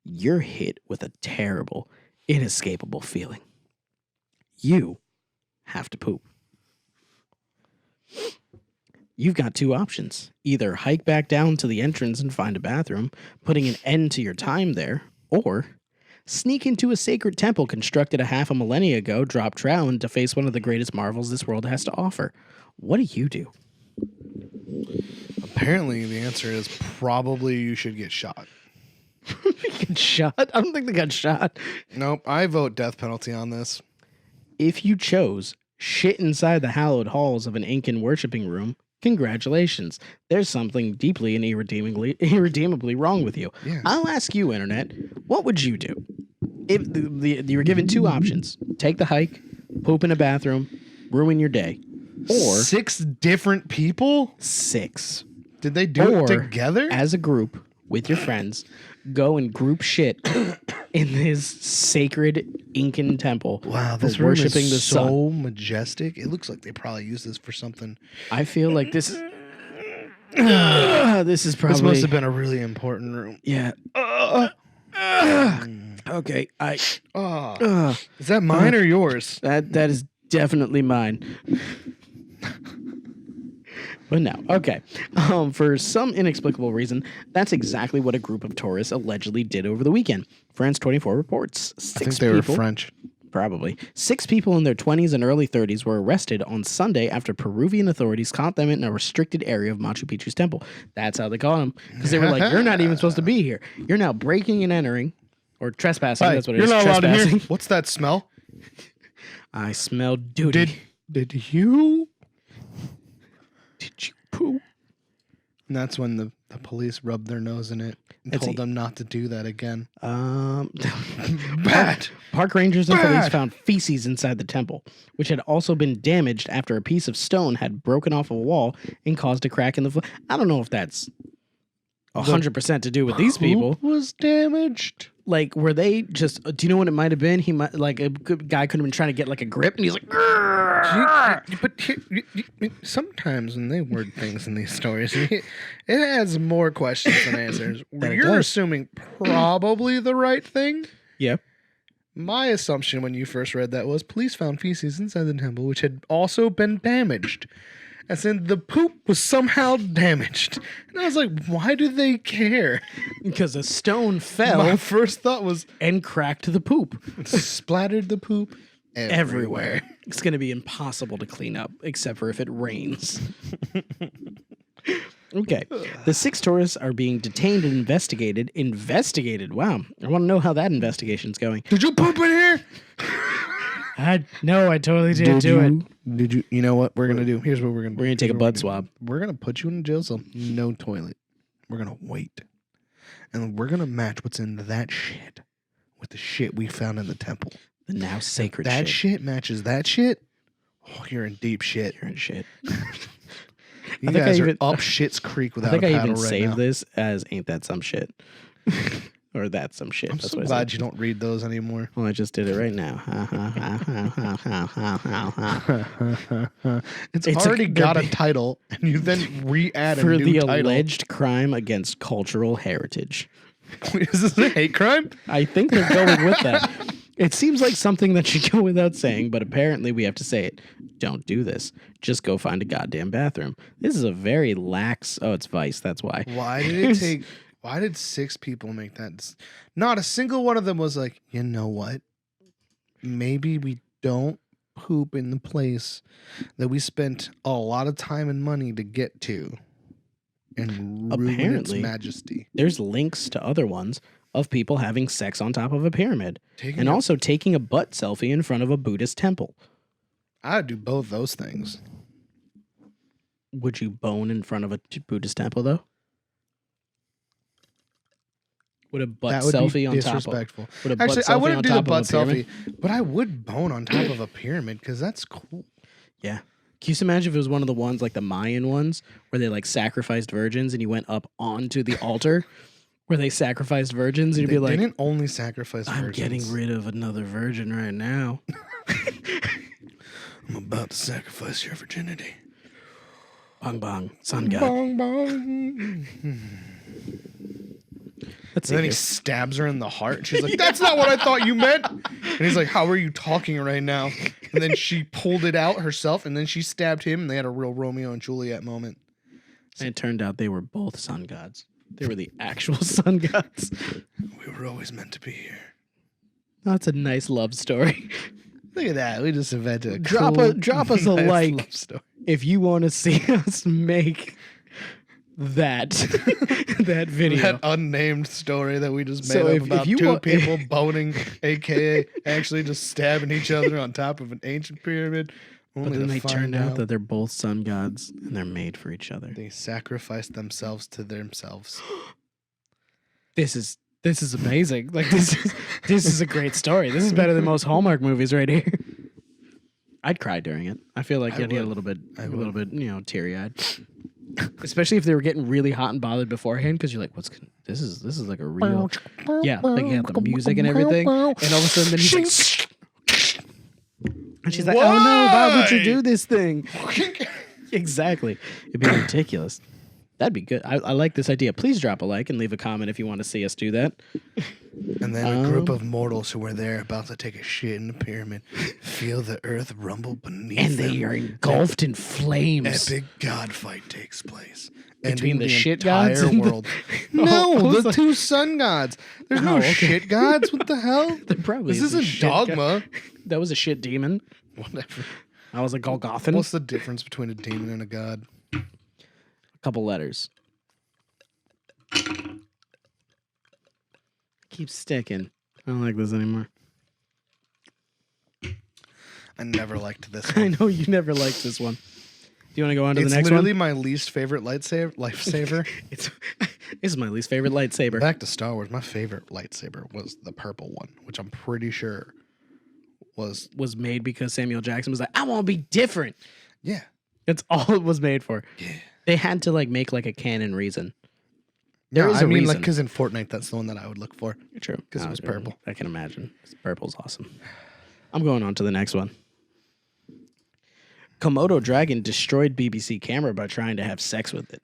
you're hit with a terrible, inescapable feeling. You have to poop. You've got 2 options. Either hike back down to the entrance and find a bathroom, putting an end to your time there, or sneak into a sacred temple constructed a half a millennia ago, drop trowel, and to face one of the greatest marvels this world has to offer. What do you do? Apparently, the answer is probably you should get shot. Get shot? I don't think they got shot. Nope, I vote death penalty on this. If you chose shit inside the hallowed halls of an Incan worshiping room, congratulations. There's something deeply and irredeemably wrong with you. Yeah. I'll ask you, Internet, what would you do? If you were given 2 options, take the hike, poop in a bathroom, ruin your day, or 6 different people? 6. Did they do it together? As a group with your friends, go and group shit in this sacred Incan temple. Wow, this room worshiping is so majestic. It looks like they probably use this for something. I feel like this is probably... This must have been a really important room. Yeah. Okay, is that mine or yours? That is definitely mine. But no, okay. For some inexplicable reason, that's exactly what a group of tourists allegedly did over the weekend. France 24 reports 6 I think they were French. Probably. 6 people in their 20s and early 30s were arrested on Sunday after Peruvian authorities caught them in a restricted area of Machu Picchu's temple. That's how they caught them. Because they were like, you're not even supposed to be here. You're now breaking and entering Or trespassing. Hey, That's what it you're is. not allowed in Trespassing. here. What's that smell? I smell duty. Did you? Did you poo? And that's when the police rubbed their nose in it and told them not to do that again. Bad. Park rangers and police found feces inside the temple, which had also been damaged after a piece of stone had broken off a wall and caused a crack in the floor. I don't know if that's 100% to do with these people. Was damaged. Like, were they just? Do you know what it might have been? He might a good guy could have been trying to get like a grip, and he's like. But sometimes when they word things in these stories, it has more questions than answers. You're assuming probably the right thing. Yeah. My assumption when you first read that was police found feces inside the temple, which had also been damaged. As in, the poop was somehow damaged. And I was like, why do they care? Because a stone fell. My first thought was... And cracked the poop. Splattered the poop everywhere. It's going to be impossible to clean up, except for if it rains. Okay. The 6 tourists are being detained and investigated. Investigated? Wow. I want to know how that investigation's going. Did you poop in here? No, I totally didn't do it. Did you? You know what we're gonna do? Here's what we're gonna do. We're gonna take a butt swab. We're gonna put you in a jail cell. No toilet. We're gonna wait, and we're gonna match what's in that shit with the shit we found in the temple. The now sacred that shit. shit matches that shit. Oh, you're in deep shit. You're in shit. You guys are up Shit's Creek without a paddle right now. I think I even saved this as "Ain't that some shit?" Or that's some shit. I'm that's so glad you don't read those anymore. Well, I just did it right now. It's already got a title, and you then re-add a for new the title. alleged crime against cultural heritage. Is this a hate crime? I think they're going with that. It seems like something that should go without saying, but apparently we have to say it. Don't do this. Just go find a goddamn bathroom. This is a very lax... Oh, it's Vice. That's why. Why did it take... Why did 6 people make that? Not a single one of them was like, you know what? Maybe we don't poop in the place that we spent a lot of time and money to get to and ruin its majesty. There's links to other ones of people having sex on top of a pyramid and also taking a butt selfie in front of a Buddhist temple. I'd do both those things. Would you bone in front of a Buddhist temple, though? Would a butt selfie on top of? Actually, I wouldn't do the butt selfie, but I would bone on top of a pyramid because that's cool. Yeah. Can you just imagine if it was one of the ones like the Mayan ones where they like sacrificed virgins and you went up onto the altar where they sacrificed virgins and you'd be like, they didn't only sacrifice virgins. I'm getting rid of another virgin right now. I'm about to sacrifice your virginity. Bong bong, sun god. Bong bong. And then he stabs her in the heart. And she's like, that's not what I thought you meant. And he's like, how are you talking right now? And then she pulled it out herself, and then she stabbed him, and they had a real Romeo and Juliet moment. And it turned out they were both sun gods. They were the actual sun gods. We were always meant to be here. That's a nice love story. Look at that. We just invented a drop us a like love story. If you want to see us make that video, that unnamed story that we just made up about two people boning, aka actually just stabbing each other on top of an ancient pyramid. But then they turned out that they're both sun gods and they're made for each other. They sacrificed themselves to themselves. This is amazing. Like this is a great story. This is better than most Hallmark movies right here. I'd cry during it. I feel like I'd get a little bit, teary-eyed. Especially if they were getting really hot and bothered beforehand, because you're like, this is like a real, like you have the music and everything, and all of a sudden then he's like, and she's like, oh no, why would you do this thing? Exactly. It'd be ridiculous. That'd be good. I like this idea. Please drop a like and leave a comment if you want to see us do that. And then a group of mortals who were there about to take a shit in the pyramid feel the earth rumble beneath them. And they are engulfed in flames. Epic god fight takes place. Between the shit gods and world. No, the two sun gods. There's no shit gods. What the hell? This isn't Dogma. That was a shit demon. Whatever. I was a Golgothan. What's the difference between a demon and a god? Couple letters. Keep sticking. I don't like this anymore. I never liked this I one. know you never liked this one. Do you want to go on to the It's next literally one? my least favorite lifesaver. This is my least favorite lightsaber. Back to Star Wars. My favorite lightsaber was the purple one, which I'm pretty sure was made because Samuel Jackson was like, I want to be different. yeah. That's all it was made for. Yeah. They had to like make like a canon reason. There No, is I a mean, reason. like, because in Fortnite, that's the one that I would look for. True. 'Cause it was purple. I can imagine. Purple's awesome. I'm going on to the next one. Komodo dragon destroyed BBC camera by trying to have sex with it.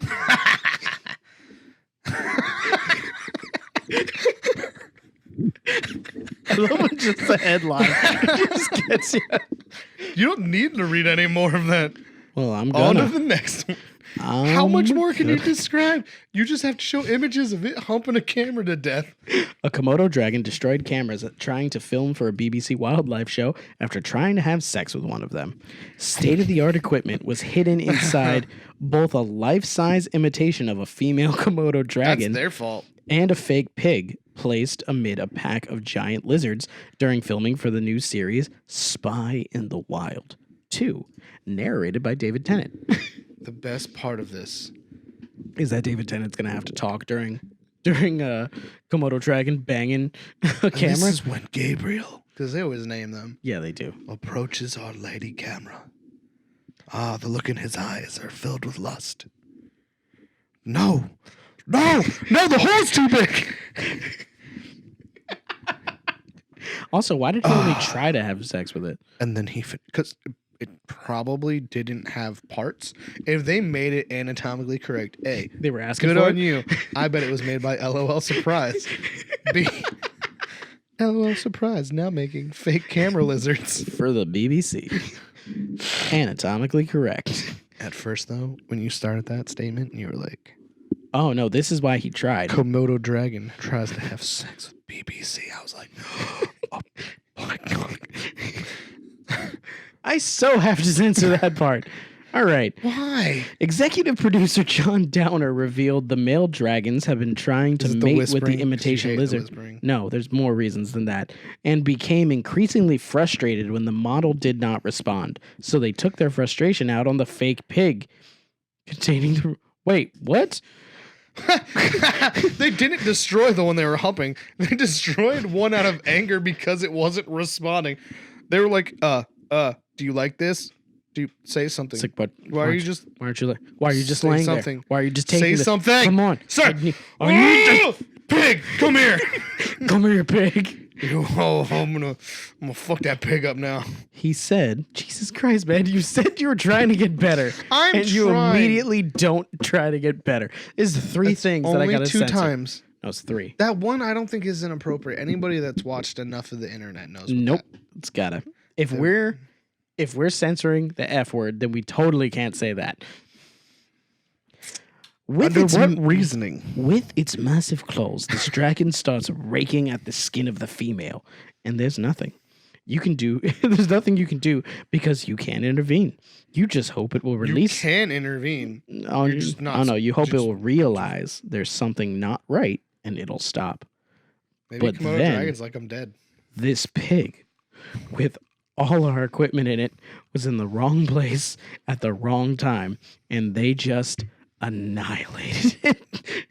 I love when just the headline just gets you. You don't need to read any more of that. Well, I'm On to gonna. the next one. How much more can you describe? You just have to show images of it humping a camera to death. A Komodo dragon destroyed cameras trying to film for a BBC wildlife show after trying to have sex with one of them. State-of-the-art equipment was hidden inside both a life-size imitation of a female Komodo dragon That's their fault. and a fake pig placed amid a pack of giant lizards during filming for the new series Spy in the Wild 2, narrated by David Tennant. The best part of this Is that David Tennant's going to have to talk during Komodo dragon banging a camera? This is when Gabriel, because they always name them, Yeah, they do. approaches our lady camera. Ah, the look in his eyes are filled with lust. No, the hole's too big. Also, why did he only try to have sex with it? And then because it probably didn't have parts. If they made it anatomically correct, A, They were asking good for on it? you. I bet it was made by LOL Surprise. B, LOL Surprise now making fake camera lizards. For the BBC. Anatomically correct. At first, though, when you started that statement, you were like, Oh, no, this is why he tried. Komodo dragon tries to have sex with BBC. I was like, oh my God. I so have to censor that part. All right. Why? Executive producer John Downer revealed the male dragons have been trying to Is it the mate with whispering? 'Cause the you imitation hate the lizard. whispering. No, there's more reasons than that. And became increasingly frustrated when the model did not respond. So they took their frustration out on the fake pig containing the... Wait, what? They didn't destroy the one they were humping. They destroyed one out of anger because it wasn't responding. They were like, do you like this? Do you say something? It's like, but Why are you just Why are you just Say laying something. there? Why are you just taking say something? Come on, Sir. I need Pig, come here. to, come here, pig. Oh, I'm gonna fuck that pig up now. He said, Jesus Christ, man, you said you were trying to get better. I'm and you trying. immediately don't try to get better. There's three things that I Only gotta two censor. times. No, it's three. That one I don't think is inappropriate. Anybody that's watched enough of the internet knows. Nope. It's gotta. If we're censoring the F word, then we totally can't say that. Under what reasoning? With its massive claws, this dragon starts raking at the skin of the female, and there's nothing you can do. There's nothing you can do because you can't intervene. You just hope it will release. You can intervene. Oh, You're just not. oh no, you hope it just- will realize there's something not right, and it'll stop. Maybe but Komodo then- Dragon's like I'm dead. This pig, with all our equipment in it, was in the wrong place at the wrong time, and they just annihilated it.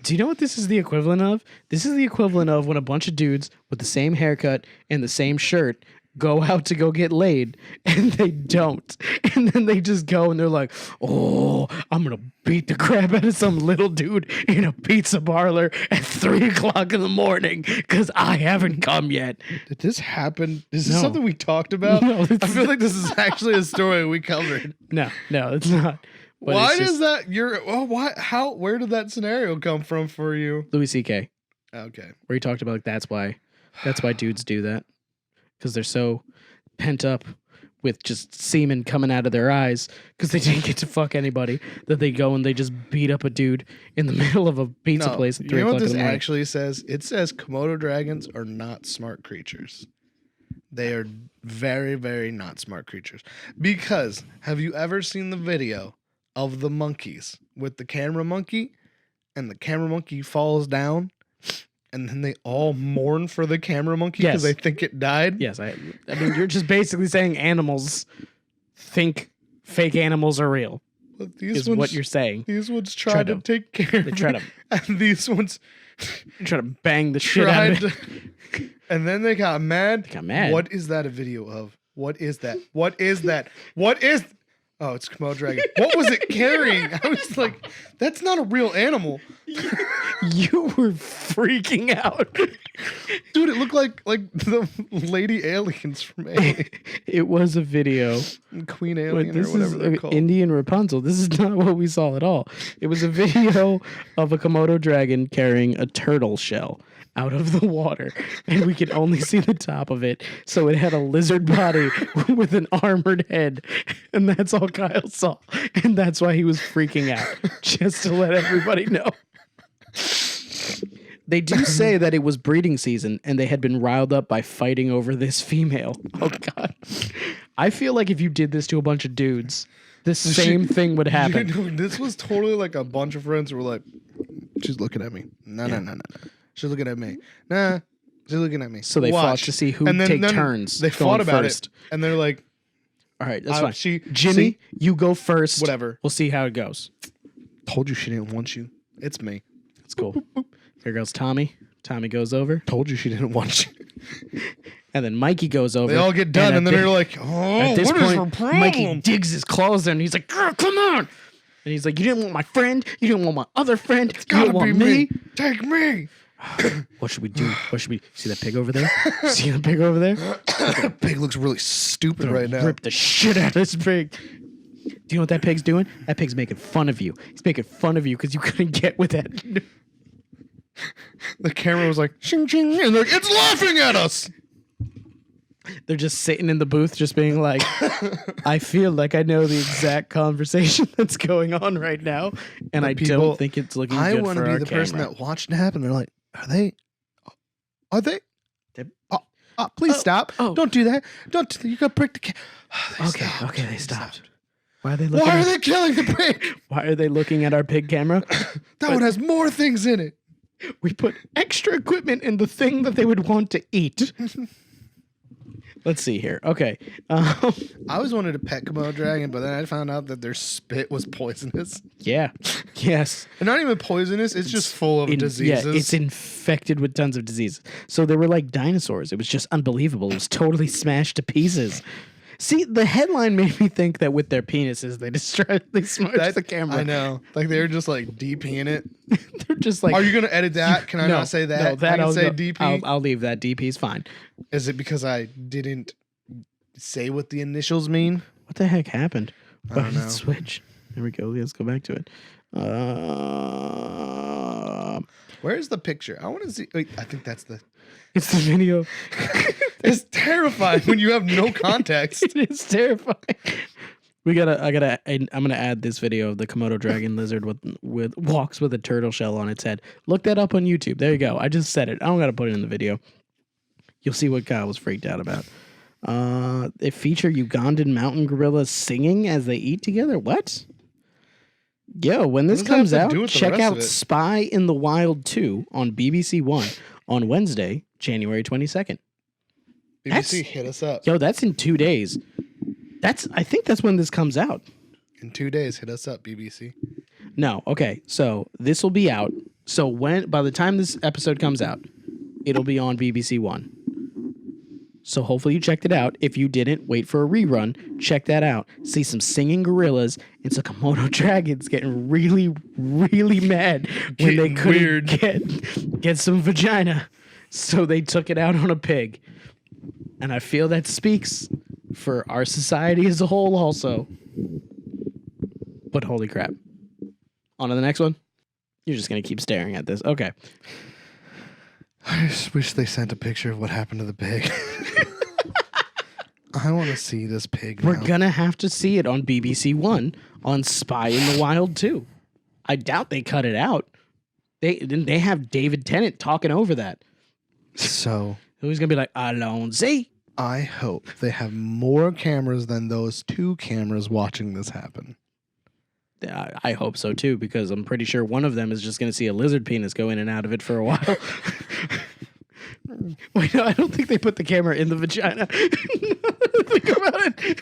Do you know what this is the equivalent of? This is the equivalent of when a bunch of dudes with the same haircut and the same shirt go out to go get laid, and they don't. And then they just go and they're like, oh, I'm going to beat the crap out of some little dude in a pizza parlor at 3 o'clock in the morning because I haven't come yet. Did this happen? Is this No. something we talked about? No, I feel like this is actually a story we covered. No, it's not. But Why it's does just that? Where did that scenario come from for you? Louis C.K., Okay. where he talked about like that's why dudes do that, because they're so pent up with just semen coming out of their eyes because they didn't get to fuck anybody that they go and they just beat up a dude in the middle of a pizza place at 3 you know o'clock what in this the morning. actually says? It says Komodo dragons are not smart creatures. They are very, very not smart creatures. Because have you ever seen the video of the monkeys with the camera monkey and the camera monkey falls down and then they all mourn for the camera monkey because Yes. they think it died. Yes, I mean, you're just basically saying animals think fake animals are real. But Is what you're saying. These ones try to take care. They try to and these ones try to bang the shit out of it. And then they got mad. They got mad. What is that a video of? What is that? What is that? What is? Oh, it's Komodo dragon. What was it carrying? I was like, that's not a real animal. You were freaking out. Dude, it looked like the lady aliens from Alien. It was a video. Queen But Alien or this whatever is they're called. Indian Rapunzel. This is not what we saw at all. It was a video of a Komodo dragon carrying a turtle shell out of the water, and we could only see the top of it. So it had a lizard body with an armored head, and that's all Kyle saw. And that's why he was freaking out, just to let everybody know. They do say that it was breeding season, and they had been riled up by fighting over this female. Oh, God. I feel like if you did this to a bunch of dudes, the same thing would happen. Dude, this was totally like a bunch of friends who were like, she's looking at me. No. She's looking at me. Nah, she's looking at me. So they fought to see who would take turns. They fought about first. it, and they're like, all right, that's fine. Jimmy, you go first. Whatever. We'll see how it goes. Told you she didn't want you. It's me. That's cool. Here goes Tommy. Tommy goes over. Told you she didn't want you. And then Mikey goes over. They all get done, and then they're like, oh, at this what is point, her problem? Mikey digs his claws in, and he's like, girl, come on. And he's like, you didn't want my friend. You didn't want my other friend. You Gotta didn't want be me. Take me. What should we do? What should we see that pig over there? See that pig over there? That pig looks really stupid right now. Rip the shit out of this pig. Do you know what that pig's doing? That pig's making fun of you. He's making fun of you because you couldn't get with that. The camera was like, shing, shing, and they're like, it's laughing at us. They're just sitting in the booth, just being like, I feel like I know the exact conversation that's going on right now, and I don't think it's looking good for our camera. I want to be the person that watched it happen. They're like, are they? Please stop. Oh. Don't do that. Don't. You got to break the camera. Okay, they stopped. Why are they looking? Why are they killing the pig? Why are they looking at our pig camera? That one has more things in it. We put extra equipment in the thing that they would want to eat. Let's see here. Okay. I always wanted to pet Komodo dragon, but then I found out that their spit was poisonous. Yeah. Yes. And not even poisonous. It's just full of diseases. Yeah, it's infected with tons of diseases. So they were like dinosaurs. It was just unbelievable. It was totally smashed to pieces. See, the headline made me think that with their penises, they smashed the camera. I know. Like, they were just like DPing it. They're just like... Are you going to edit that? Can I not say that? No, that I I'll can say go, DP. I'll leave that. DP's fine. Is it because I didn't say what the initials mean? What the heck happened? I don't know. Switch. There we go. Let's go back to it. Where's the picture? I want to see. Wait, I think that's the... It's the video. It's terrifying when you have no context. It is terrifying. I'm gonna add this video of the Komodo dragon lizard with walks with a turtle shell on its head. Look that up on YouTube. There you go. I just said it. I don't gotta put it in the video. You'll see what Kyle was freaked out about. They feature Ugandan mountain gorillas singing as they eat together. What? Yo, when this comes out, check out Spy in the Wild 2 on BBC One on Wednesday, January 22nd. BBC, hit us up. Yo, that's in 2 days. I think that's when this comes out. In 2 days, hit us up, BBC. No, okay. So this will be out. So by the time this episode comes out, it'll be on BBC One. So hopefully you checked it out. If you didn't, wait for a rerun. Check that out. See some singing gorillas and some Komodo dragons getting really, really mad when they couldn't get some vagina. So they took it out on a pig. And I feel that speaks for our society as a whole also. But holy crap. On to the next one. You're just going to keep staring at this. Okay. I just wish they sent a picture of what happened to the pig. I want to see this pig now. We're going to have to see it on BBC One on Spy in the Wild 2. I doubt they cut it out. They have David Tennant talking over that. So... Who's going to be like, Alonzi? I hope they have more cameras than those 2 cameras watching this happen. I hope so too, because I'm pretty sure one of them is just going to see a lizard penis go in and out of it for a while. Wait, no, I don't think they put the camera in the vagina. Think about it.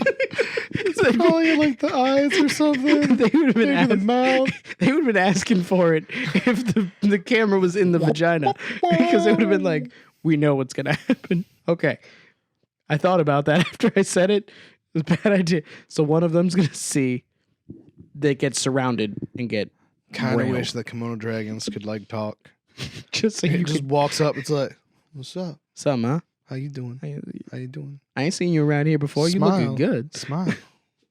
It's like, probably like the eyes or something. They would have been the mouth. They would have been asking for it if the camera was in the vagina, because it would have been like, we know what's going to happen. Okay. I thought about that after I said it. It was a bad idea. So one of them's going to see they get surrounded and get Kind of railed. wish that Komodo dragons could like talk. Just so He you just could... walks up. It's like, what's up? Something, huh? How you doing? How you doing? I ain't seen you around here before. Smile. You looking good. Smile.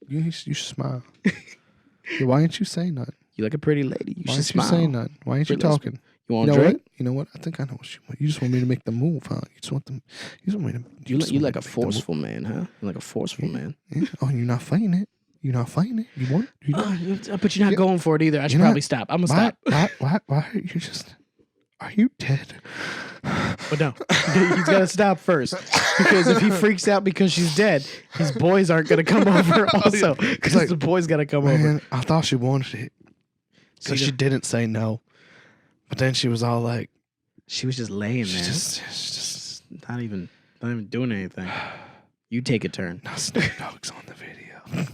you should smile. Yeah, why ain't you saying nothing? You like a pretty lady. You Why should ain't smile. you saying nothing? Why ain't you Pretty talking? You want You a know drink? what? You know what? I think I know what you want. You just want me to make the move, huh? You just want them. You just want me to. You just want like me a to make the move. forceful man, huh? You like a forceful man. Yeah. Oh, you're not fighting it. You're not fighting it. You want? You But you're not Yeah. going for it either. I should You're not- probably stop. I'm gonna stop. Why are you just? Are you dead? But no, he's gotta stop first, because if he freaks out because she's dead, his boys aren't gonna come over also, because like, the boys gotta come over. Man, I thought she wanted it. So See, she didn't say no. But then she was all like, She was just laying she's there, just not even doing anything. You take a turn. now Snoop Dogg's on the video.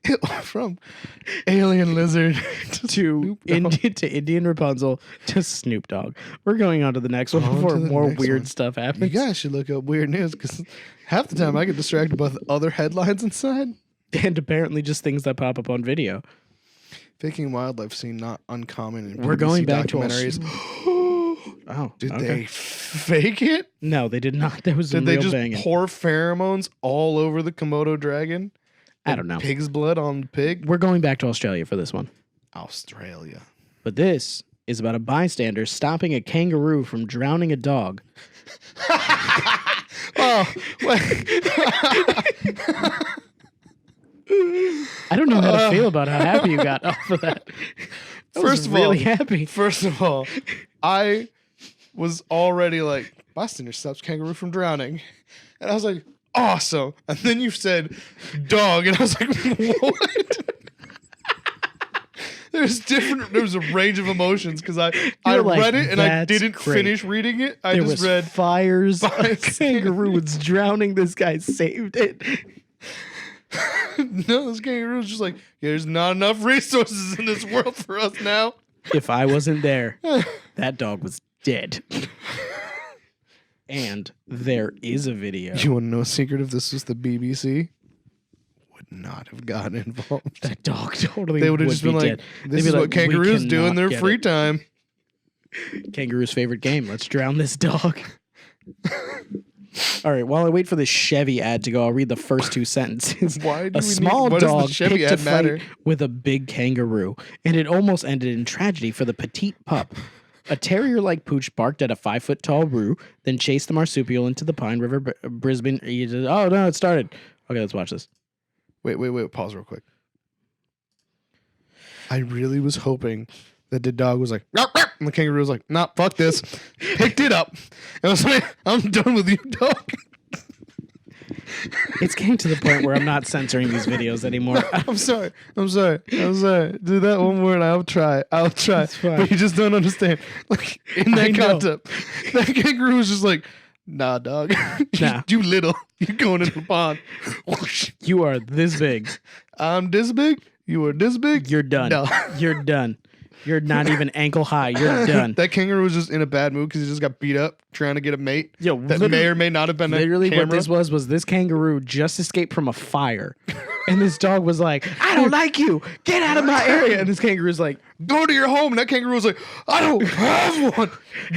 It went from alien lizard To Snoop Dogg. Indian Rapunzel to Snoop Dogg. We're going on to the next one On before to the more next weird one. stuff You happens. guys should look up weird news because half the time I get distracted by the other headlines inside. And apparently just things that pop up on video. Faking wildlife seem not uncommon in We're going BBC back to documentaries. Oh, Did okay. they fake it? No, they did not. There was some Did they real just banging. pour pheromones all over the Komodo dragon? I don't know. Pig's blood on the pig? We're going back to Australia for this one. Australia. But this is about a bystander stopping a kangaroo from drowning a dog. Oh, wait. I don't know how to feel about how happy you got off of that. I was First of really all, happy. First of all, I was already like, bystander stops kangaroo from drowning. And I was like, awesome. And then you said dog. And I was like, what? There was a range of emotions because I were like, read it and I "That's didn't great." finish reading it. I There just was read fires. A Fires. kangaroo was drowning. This guy saved it. no, this kangaroo was just like, there's not enough resources in this world for us now. If I wasn't there, that dog was dead. And there is a video. You want to know a secret if this was the BBC? Would not have gotten involved. That dog totally They would would have just be been like, dead. this They'd is be what like, "We kangaroos do in cannot their get free it." time. Kangaroo's favorite game. Let's drown this dog. All right. While I wait for the Chevy ad to go, I'll read the first two sentences. Why do A we small need, what does dog the Chevy picked a ad matter? fight with a big kangaroo, and it almost ended in tragedy for the petite pup. A terrier-like pooch barked at a 5-foot-tall roo, then chased the marsupial into the Pine River, Brisbane. Oh no, it started. Okay, let's watch this. Wait. Pause real quick. I really was hoping that the dog was like, "Ruff, ruff," and the kangaroo was like, nah, fuck this. Picked it up. And I was like, I'm done with you, dog. It's getting to the point where I'm not censoring these videos anymore. I'm sorry. Do that one more and I'll try. fine. But you just don't understand. Like, in I that know. concept, that kangaroo was just like, nah, dog. Nah. You little. You're going into the pond. You are this big. I'm this big. You are this big. You're done. No. You're done. You're not even ankle high. You're done. That kangaroo was just in a bad mood because he just got beat up trying to get a mate. Yo, That may or may not have been literally a camera. what this was this kangaroo just escaped from a fire. And this dog was like, I don't like you. Get out of my area. And this kangaroo's like, Go to your home. And that kangaroo was like, I don't have one.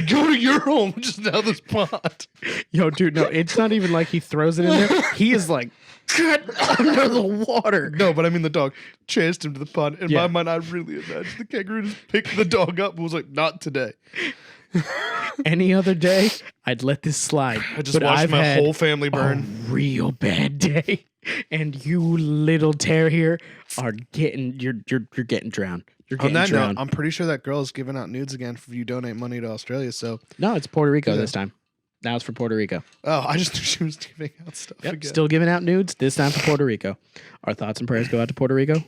Go to your home. Just out of this pond. yo, dude, no, it's not even like he throws it in there. He is like, get under the water. No, but I mean the dog chased him to the pond. In Yeah. my mind, I really imagined the kangaroo just picked the dog up and was like, not today. Any other day, I'd let this slide. I just But watched I've my had whole family burn. a real bad day. And you little terrier are getting you're getting drowned. You're On getting that drowned. note, I'm pretty sure that girl is giving out nudes again if you donate money to Australia. So No, it's Puerto Rico Yeah. this time. Now it's for Puerto Rico. Oh, I just knew she was giving out stuff again. Still giving out nudes. This time for Puerto Rico. Our thoughts and prayers go out to Puerto Rico.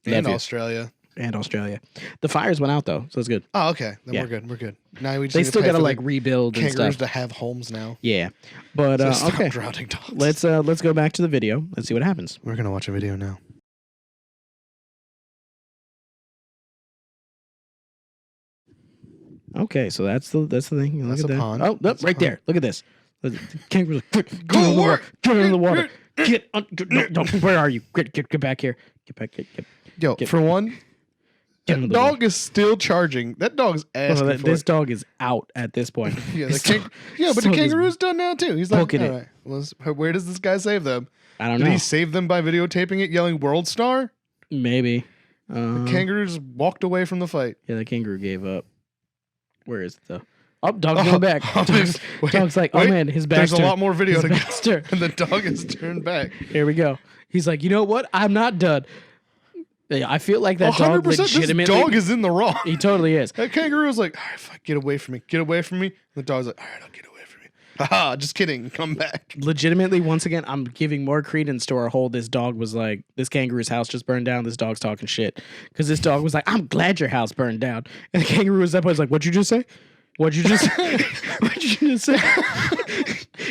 And Australia. And Australia. The fires went out though, so it's good. Oh, okay. Then we're good. We're good. Now we just still gotta like rebuild and kangaroos stuff to have homes now. Yeah, but So stop okay. drowning dogs. Let's go back to the video. Let's see what happens. We're gonna watch a video now. Okay, so that's the thing. Look That's at a that. pond. Oh, That's a right pond. there. Look at this. The kangaroo's like, get in the water. Get no, don't. Where are you? Get back here. Get back. Get For one, Get in that the dog is still charging. That dog's asking for this it. dog is out at this point. Yeah, This but dog the is kangaroo's done now too. He's like, booking it. all right, well, where does this guy save them? I don't Did know. he save them by videotaping it, yelling "World Star"? Maybe. The kangaroo just walked away from the fight. Yeah, the kangaroo gave up. Where is the? Oh, dog's going back. Wait, Dog's like, oh wait, man, his back's There's a lot more video to go. back's turned. And the dog is turned back. Here we go. He's like, you know what? I'm not done. Yeah, I feel like that dog 100%. legitimately. This dog is in the wrong. He totally is. That kangaroo is like, all right, fuck, get away from me. Get away from me. And the dog's like, all right, I'll get away from you. Haha, just kidding. Come back. Legitimately, once again, I'm giving more credence to our whole. This dog was like, this kangaroo's house just burned down. This dog's talking shit because this dog was like, I'm glad your house burned down. And the kangaroo was up. I was like, what'd you just say? What'd you just say? What'd you just say?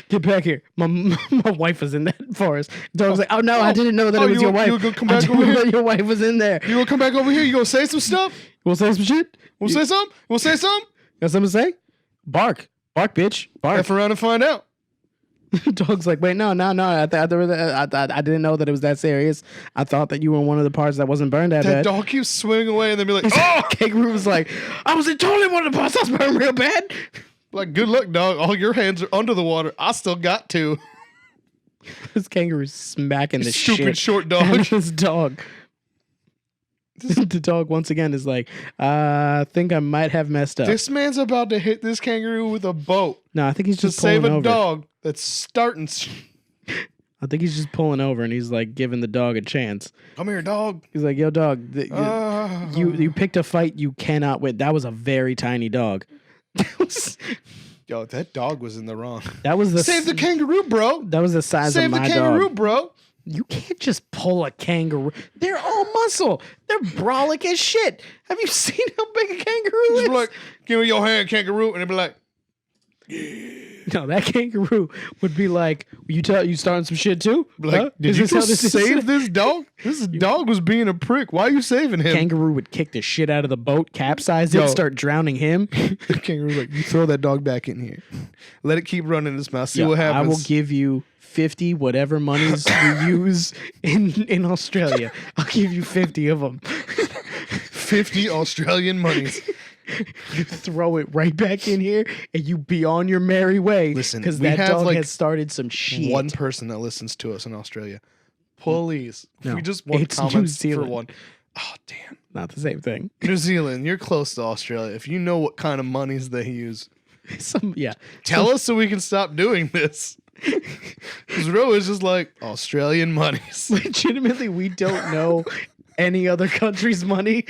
Get back here. My wife was in that forest. Dog's like, oh no, I didn't know that it was your wife. You gonna come I back didn't over know here? that your wife was in there. You gonna come back over here? You gonna say some stuff? We'll say some shit. We'll say something? We'll say something? Got something to say? Bark. Bark, bitch. Bark. F around and find out. Dog's like, wait, no. I didn't know that it was that serious. I thought that you were one of the parts that wasn't burned that That bad. dog keeps swinging away and then be like, oh! Kangaroo was like, I was totally one of the parts that was burned real bad. Like, good luck, dog. All your hands are under the water. I still got two. This kangaroo's smacking the Stupid shit short out dog. of this dog. The dog once again is like, I think I might have messed up. This man's about to hit this kangaroo with a boat No, I think he's to just pulling save a over. dog that's starting. I think he's just pulling over and he's like giving the dog a chance. Come here, dog. He's like, yo, dog, you picked a fight you cannot win. That was a very tiny dog. Yo, that dog was in the wrong. That was the Save the kangaroo, bro. That was the size Save of the my kangaroo, dog. bro. You can't just pull a kangaroo. They're all muscle. They're brolic as shit. Have you seen how big a kangaroo Just is? be like, give me your hand, kangaroo, and it'd be like, No, that kangaroo would be like, you starting some shit too? be like, Huh? did Is you this how just this save is? this dog? This dog was being a prick. Why are you saving him? Kangaroo would kick the shit out of the boat, capsize it, Yo. start drowning him. The kangaroo's like, you throw that dog back in here. Let it keep running in its mouth. See Yeah, what happens. I will give you 50 whatever monies we use in Australia. I'll give you 50 of them. 50 Australian monies. You throw it right back in here and you be on your merry way. Listen, because we that have, dog like, has started some shit. One person that listens to us in Australia. Please. No, we just want it's New comments for Zealand. one. Oh, damn. Not the same thing. New Zealand, you're close to Australia. If you know what kind of monies they use, tell us so we can stop doing this. Because Ro is just like, Australian monies. Legitimately, we don't know any other country's money.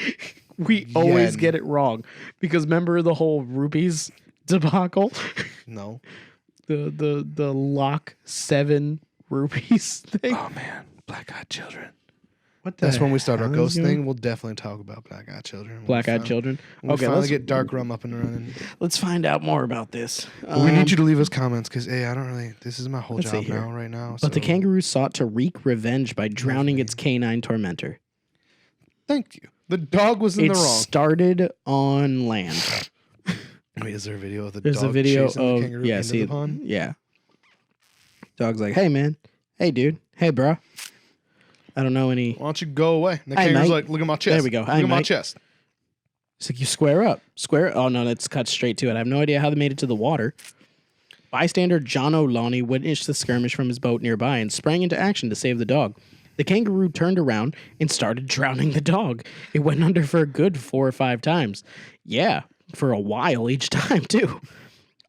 We always Yen. get it wrong. Because remember the whole rupees debacle? No. The lock 7 rupees thing. Oh, man. Black-eyed children. What the That's when we start our hell ghost is going- thing. We'll definitely talk about black-eyed children. Black-eyed children. When we Okay, finally let's get Dark Rum up and running. let's find out more about this. But we need you to leave us comments because, hey, I don't really. This is my whole Let's see job here. now, right now. But the so kangaroo sought to wreak revenge by drowning its canine tormentor. Thank you. The dog was in It the wrong. started on land. Wait, is there a video of the There's dog a video chasing the of kangaroo yeah, into see, the pond? yeah. Dog's like, hey man, hey dude, hey bro. I don't know any. Why don't you go away? And the Hey, kangaroo's mate. like, look at my chest. There we go. Look Hey, at my mate. chest. It's like you square up, square. Oh no, that's cut straight to it. I have no idea how they made it to the water. Bystander John O'Loney witnessed the skirmish from his boat nearby and sprang into action to save the dog. The kangaroo turned around and started drowning the dog. It went under for a good 4 or 5 times. Yeah, for a while each time, too.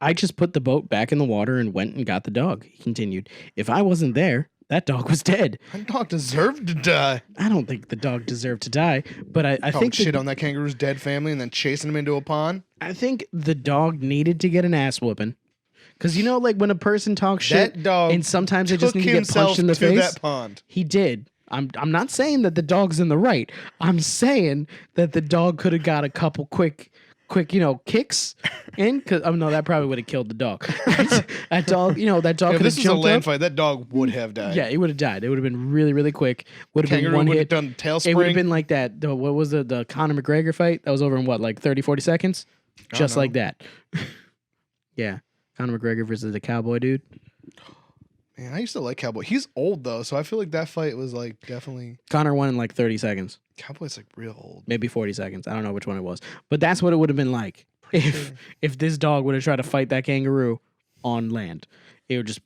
I just put the boat back in the water and went and got the dog, he continued. If I wasn't there, that dog was dead. That dog deserved to die. I don't think the dog deserved to die, but I Talking think shit on that kangaroo's dead family and then chasing him into a pond. I think the dog needed to get an ass whooping Because like when a person talks shit, That dog and sometimes they just took need to get punched in the himself to face. that pond. He did. I'm not saying that the dog's in the right. I'm saying that the dog could have got a couple quick kicks in. Because no, that probably would have killed the dog. That dog, that dog. If could this have was a jumped land up. fight, that dog would have died. Yeah, it would have died. It would have been really, really quick. Would have been Kangaroo one would have hit. done tail It would have spring. been like that. What was the Conor McGregor fight? That was over in what, like 30, 40 seconds? Just know. like that. Yeah. Conor McGregor versus the cowboy dude. Man, I used to like Cowboy. He's old though, so I feel like that fight was like definitely. Conor won in like 30 seconds. Cowboy's like real old. Maybe 40 seconds. I don't know which one it was. But that's what it would have been like if this dog would have tried to fight that kangaroo on land. It would just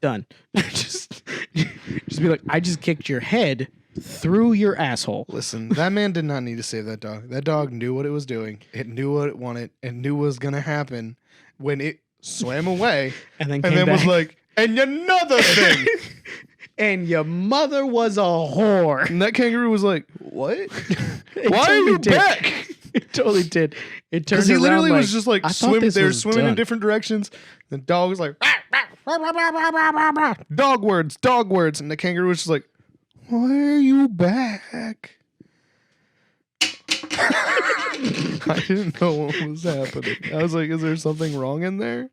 done. just be like, I just kicked your head through your asshole. Listen, that man did not need to save that dog. That dog knew what it was doing. It knew what it wanted. It knew what was gonna happen when it swam away, And then was like, and another thing. and your mother was a whore. And that kangaroo was like, what? It Why are totally you did. back? It totally did. It turned Because he around literally like, was just like I thought swimming. this They were was swimming in done. different directions. The dog was like, dog words. And the kangaroo was just like, why are you back? I didn't know what was happening. I was like, is there something wrong in there?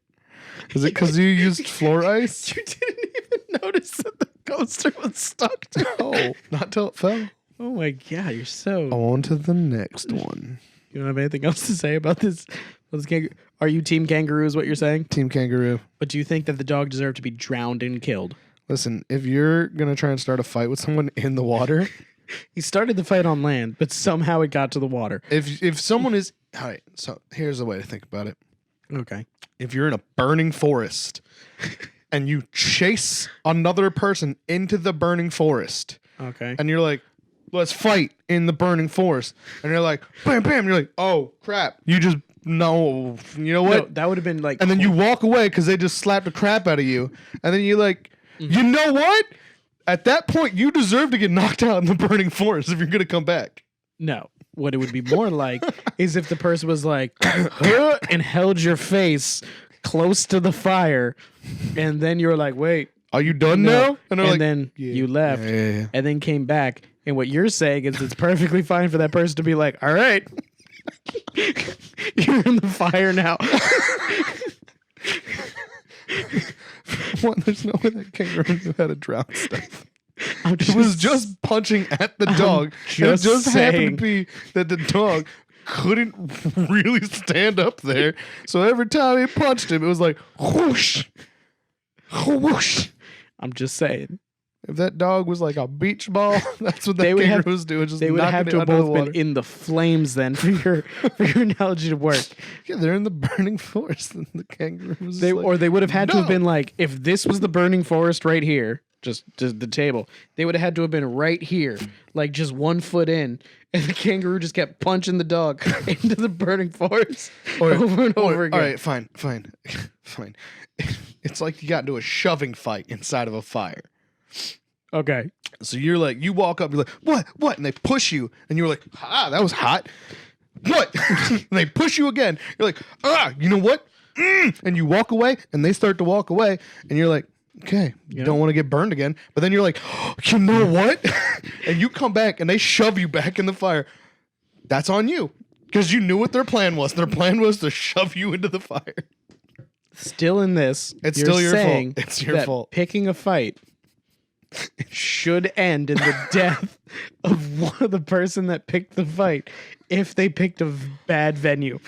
Is it because you used floor ice? You didn't even notice that the coaster was stuck to Oh, not till it fell. Oh my god, you're so. On to the next one. You don't have anything else to say about this? Are you team kangaroo? Is what you're saying? Team kangaroo. But do you think that the dog deserved to be drowned and killed? Listen, if you're going to try and start a fight with someone in the water, He started the fight on land, but somehow it got to the water. if someone is... All right, so here's the way to think about it. Okay. If you're in a burning forest and you chase another person into the burning forest Okay. and you're like, let's fight in the burning forest. And you're like, bam, bam. You're like, oh, crap. You just... No, you know what? No, that would have been like. And then you walk away because they just slapped the crap out of you. And then you're like, you know what? At that point, you deserve to get knocked out in the burning forest if you're going to come back. No. What it would be more like is if the person was like, "Huh," and held your face close to the fire. And then you were like, wait. Are you done No. now? And they're like, then yeah, you left yeah. and then came back. And what you're saying is it's perfectly fine for that person to be like, all right, you're in the fire now. One, there's no way that kangaroo knew how to drown stuff. I'm It was just punching at the dog. And it just just happened saying. to be that the dog couldn't really stand up there. So every time he punched him, it was like whoosh, whoosh. I'm just saying. If that dog was like a beach ball, that's what They that would kangaroo have- was doing. Just They would have knocking to it have under the both water. been in the flames then for your analogy to work. Yeah, they're in the burning forest, and the kangaroo was They like, or they would have had to have "No." been like, if this was the burning forest right here, just the table, they would have had to have been right here, like just 1 foot in, and the kangaroo just kept punching the dog into the burning forest over and over again. All right, fine. Fine. It's like you got into a shoving fight inside of a fire. Okay. So you're like, you walk up, you're like, what? And they push you, and you're like, that was hot. What? And they push you again. You're like, you know what? And you walk away, and they start to walk away, and you're like, okay, you don't want to get burned again. But then you're like, you know what? And you come back, and they shove you back in the fire. That's on you, because you knew what their plan was. Their plan was to shove you into the fire. Still in this, It's you're still your fault. saying It's your that fault. Picking a fight should end in the death of the person that picked the fight if they picked a bad venue.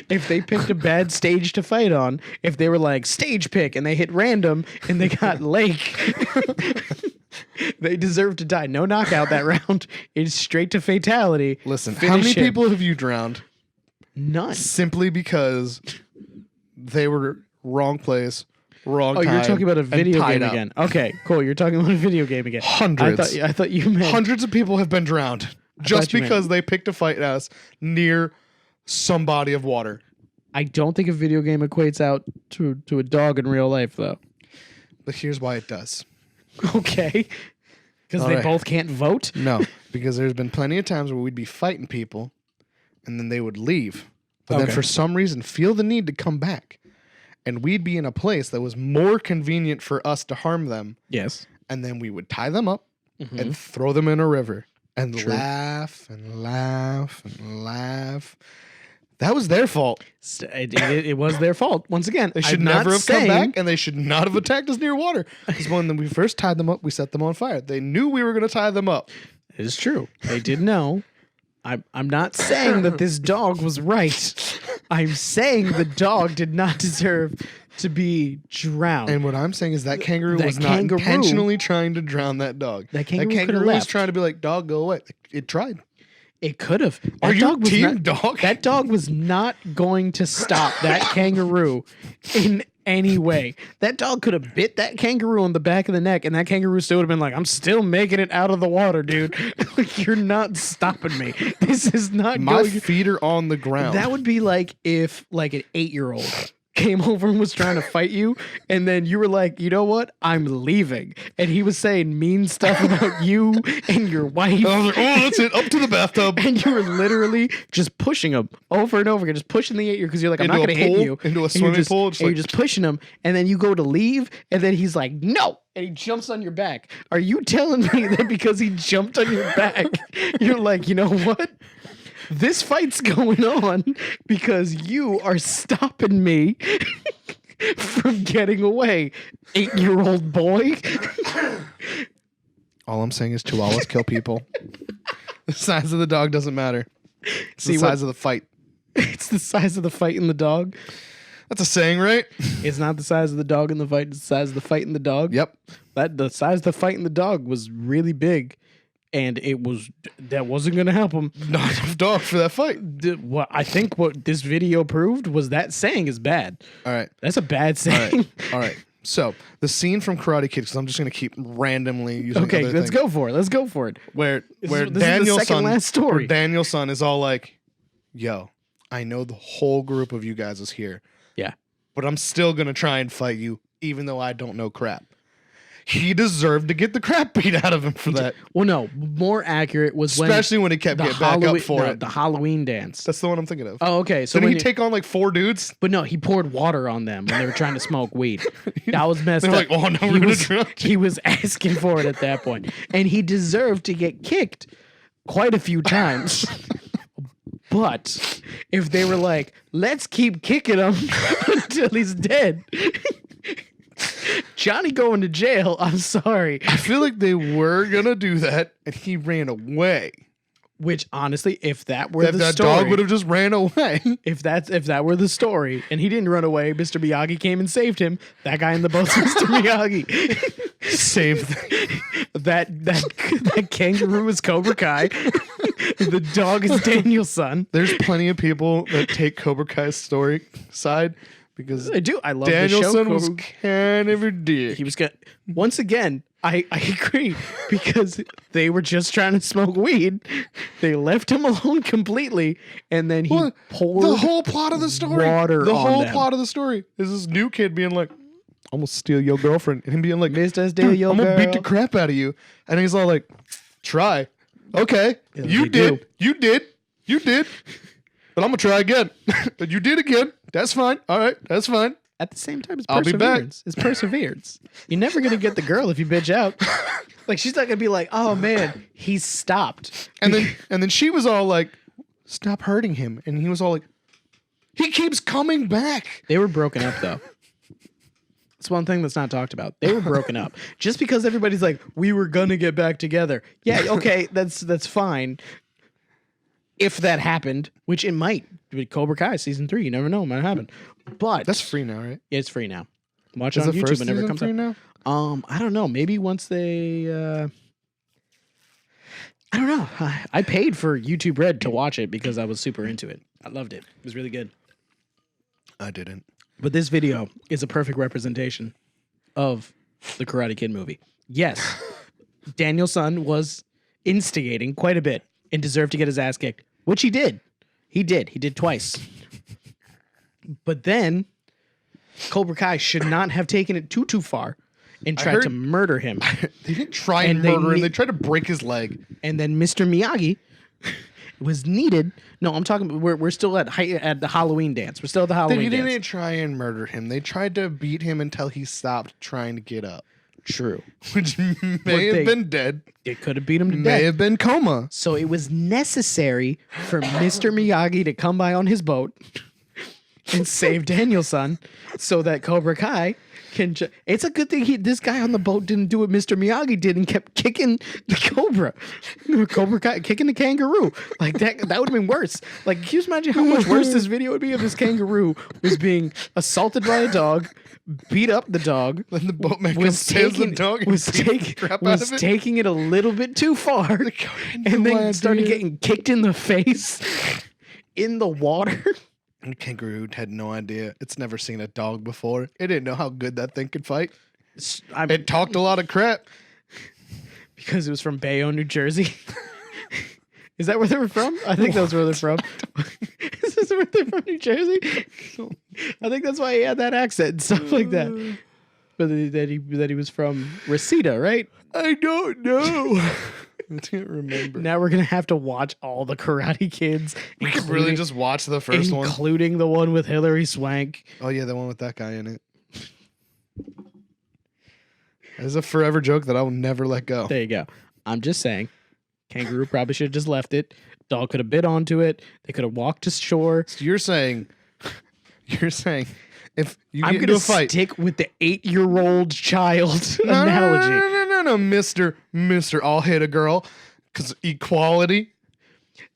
If they picked a bad stage to fight on, if they were like stage pick and they hit random and they got lake, they deserve to die. No knockout that round. It's straight to fatality. Listen, how Finish many him. people have you drowned None. simply because they were wrong place, wrong Oh, time? you're talking about a and video tied game up? again. Okay, cool. You're talking about a video game again. Hundreds. I thought you meant Hundreds of people have been drowned just thought you meant- because they picked a fight us near some body of water. I don't think a video game equates out to a dog in real life, though. But here's why it does. Okay. Because All they right. both can't vote? No, because there's been plenty of times where we'd be fighting people and then they would leave. But Okay. then for some reason feel the need to come back. and we'd be in a place that was more convenient for us to harm them. Yes. And then we would tie them up and throw them in a river and laugh and laugh and laugh. That was their fault. It was their fault. Once again, They should never have come back, and they should not have attacked us near water. Because when we first tied them up, we set them on fire. They knew we were going to tie them up. It is true. They did know. I'm not saying that this dog was right. I'm saying the dog did not deserve to be drowned. And what I'm saying is that kangaroo was not intentionally trying to drown that dog. That kangaroo was trying to be like, dog, go away. It tried. It could have. Are you team dog? That dog was not going to stop that kangaroo in any way. That dog could have bit that kangaroo on the back of the neck, and that kangaroo still would have been like, I'm still making it out of the water, dude. You're not stopping me. This is not My feet are on the ground. That would be like if like an 8-year-old came over and was trying to fight you, and then you were like, you know what? I'm leaving. And he was saying mean stuff about you and your wife. I was like, oh, that's it. Up to the bathtub. And you were literally just pushing him over and over again, just pushing the 8-year because you're like, I'm not going to hit you. Into a swimming pool. And you're just pushing him, and then you go to leave, and then he's like, no. And he jumps on your back. Are you telling me that because he jumped on your back, you're like, you know what? This fight's going on because you are stopping me from getting away, 8-year-old boy. All I'm saying is chihuahuas kill people. The size of the dog doesn't matter. It's the size of the fight. It's the size of the fight in the dog. That's a saying, right? It's not the size of the dog in the fight. It's the size of the fight in the dog. Yep. The size of the fight in the dog was really big. And that wasn't going to help him. Not enough dog for that fight. What I think what this video proved was that saying is bad. All right. That's a bad saying. All right. So the scene from Karate Kid, because I'm just going to keep randomly using Okay, other let's things, go for it. Let's go for it. Where This is the Daniel's second last story. Where Daniel's son is all like, yo, I know the whole group of you guys is here. Yeah. But I'm still going to try and fight you, even though I don't know crap. He deserved to get the crap beat out of him for that. Well, no, more accurate was especially when he kept getting back up for it. The Halloween dance. That's the one I'm thinking of. Oh, okay. So didn't he take on like 4 dudes? But no, he poured water on them when they were trying to smoke weed. That was messed They're up. like, oh no, we're gonna drown. He was asking for it at that point, and he deserved to get kicked quite a few times. But if they were like, let's keep kicking him until he's dead. Johnny going to jail. I'm sorry. I feel like they were gonna do that, and he ran away. Which honestly, if that were the that story, dog would have just ran away. If that were the story, and he didn't run away, Mr. Miyagi came and saved him. That guy in the boat's Mr. Miyagi. Saved that kangaroo is Cobra Kai. The dog is Daniel's son. There's plenty of people that take Cobra Kai's story side. Because I do. I love Danielson the show. was kind of a dick. He was good. Once again, I agree because they were just trying to smoke weed. They left him alone completely, and then he poured the whole plot of the story. Water the on whole them. plot of the story is this new kid being like, "I'm gonna steal your girlfriend," and him being like, "Mr. Steal your I'm gonna girl. beat the crap out of you," and he's all like, "Try, okay, Yeah, you did, but I'm gonna try again." You did again. That's fine. All right, that's fine. At the same time, it's I'll be back. perseverance. It's perseverance. You're never gonna get the girl if you bitch out. Like she's not gonna be like, "Oh man, he stopped." And then she was all like, "Stop hurting him," and he was all like, "He keeps coming back." They were broken up though. It's one thing that's not talked about. They were broken up. Just because everybody's like, "We were gonna get back together." Yeah, okay, that's fine. If that happened, which it might, with Cobra Kai season 3, you never know, it might happen. But That's free now, right? it's free now. Watch Is it on the YouTube first whenever it season comes free out. now? I don't know. Maybe once they. I don't know. I paid for YouTube Red to watch it because I was super into it. I loved it. It was really good. I didn't. But this video is a perfect representation of the Karate Kid movie. Yes, Daniel's son was instigating quite a bit and deserved to get his ass kicked, which he did. He did twice. But then Cobra Kai should not have taken it too far and tried to murder him. They didn't try and murder him. They tried to break his leg. And then Mr. Miyagi was needed. No, I'm talking. We're still at the Halloween dance. We're still at the Halloween They dance. didn't try and murder him. They tried to beat him until he stopped trying to get up. True. Which may have been dead. It could have beat him to death. May have been coma. So it was necessary for Mr. Miyagi to come by on his boat and save Daniel-san so that Cobra Kai can... It's a good thing this guy on the boat didn't do what Mr. Miyagi did and kept kicking the Cobra. Cobra Kai kicking the kangaroo. Like, that would have been worse. Like, can you imagine how much worse this video would be if this kangaroo was being assaulted by a dog, beat up the dog, Then the boatman was taking the dog and was taking it a little bit too far, and then started getting kicked in the face in the water. And kangaroo had no idea. It's never seen a dog before. It didn't know how good that thing could fight. It talked a lot of crap. Because it was from Bayonne, New Jersey. Is that where they were from? I think that's where they're from. Is this where they're from, New Jersey? I think that's why he had that accent and stuff like that. But that he was from Reseda, right? I don't know. I can't remember. Now we're gonna have to watch all the Karate Kids. We could really just watch the first one, including the one with Hilary Swank. Oh yeah, the one with that guy in it. It's a forever joke that I will never let go. There you go. I'm just saying, kangaroo probably should have just left it. Dog could have bit onto it. They could have walked to shore. So you're saying if you I'm get into gonna a fight, stick with the 8-year-old child analogy. No, Mister, I'll hit a girl because equality.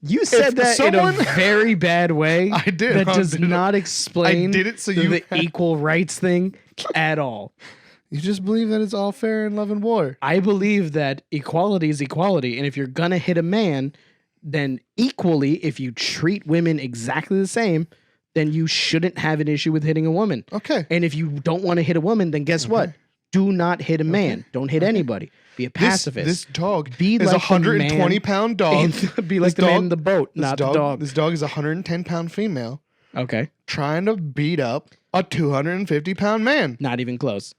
You said that in a very bad way. I did. That does not explain I did it so you the equal rights thing at all. You just believe that it's all fair in love and war. I believe that equality is equality, and if you're gonna hit a man, then equally, if you treat women exactly the same, then you shouldn't have an issue with hitting a woman. Okay. And if you don't want to hit a woman, then guess what? Do not hit a man. Don't hit anybody. Be a pacifist. This dog Be is like a 120-pound dog. Be like the man in the boat, not the dog. This dog is a 110-pound female Okay. trying to beat up a 250-pound man. Not even close.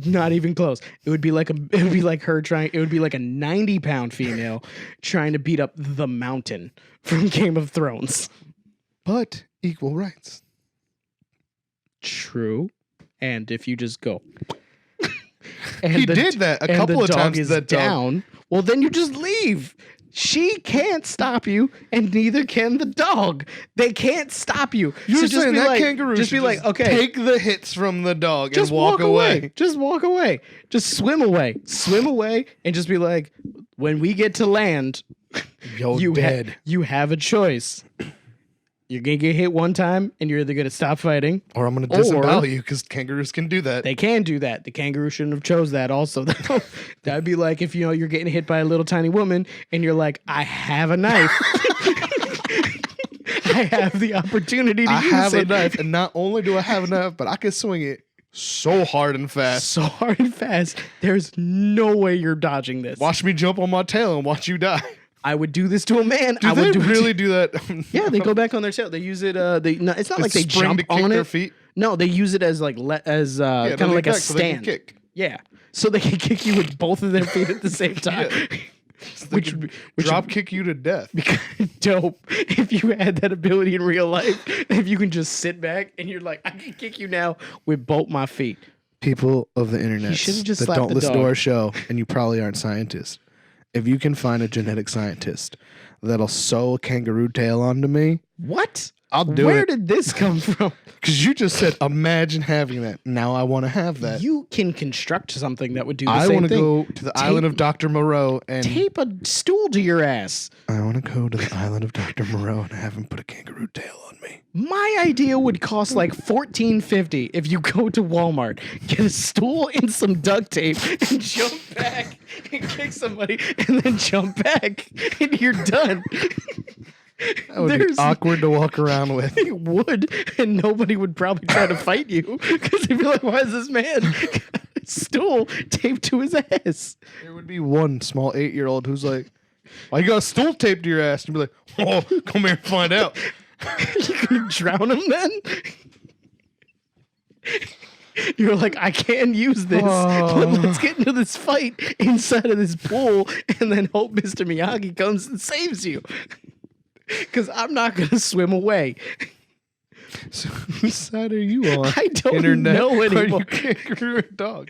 Not even close. It would be like a 90-pound female trying to beat up the Mountain from Game of Thrones. But equal rights. True. And if you just go and he did that a couple of times. Is that down. Well, then you just leave. She can't stop you, and neither can the dog. They can't stop you. You're so saying that kangaroo just should be like, okay, take the hits from the dog just and walk away. Just walk away. Just swim away. Swim away, and just be like, when we get to land, You're dead. You have a choice. You're going to get hit one time, and you're either going to stop fighting. Or I'm going to disembowel you, because kangaroos can do that. They can do that. The kangaroo shouldn't have chose that also. That'd be like if, you're getting hit by a little tiny woman, and you're like, I have a knife. I have the opportunity to use it. I have a knife, and not only do I have a knife, but I can swing it so hard and fast. So hard and fast. There's no way you're dodging this. Watch me jump on my tail and watch you die. I would do this to a man. Do they really do that? Yeah, they go back on their tail. They use it. It's not like they jump to kick on their it. feet? No, they use it as kind of like a stand. So they can kick. Yeah, so they can kick you with both of their feet at the same time. Yeah. So which drop kick you to death. Dope. If you had that ability in real life, if you can just sit back and you're like, I can kick you now with both my feet. People of the internet that don't listen to our show, and you probably aren't scientists. If you can find a genetic scientist that'll sew a kangaroo tail onto me, what? I'll do it. Where did this come from? Because you just said, imagine having that. Now I want to have that. You can construct something that would do the same thing. I want to go to the island of Dr. Moreau and tape a stool to your ass. I want to go to the island of Dr. Moreau and have him put a kangaroo tail on me. My idea would cost like $14.50 if you go to Walmart, get a stool and some duct tape, and jump back and kick somebody, and then jump back, and you're done. That would be awkward to walk around with. It would, and nobody would probably try to fight you because they'd be like, why is this man got a stool taped to his ass? There would be one small 8-year-old who's like, why you got a stool taped to your ass? And you'd be like, oh, come here and find out. You gonna drown him then? You're like, I can use this, but let's get into this fight inside of this pool and then hope Mr. Miyagi comes and saves you. Because I'm not going to swim away. So whose side are you on? I don't Internet? know anymore. Are you kangaroo or dog?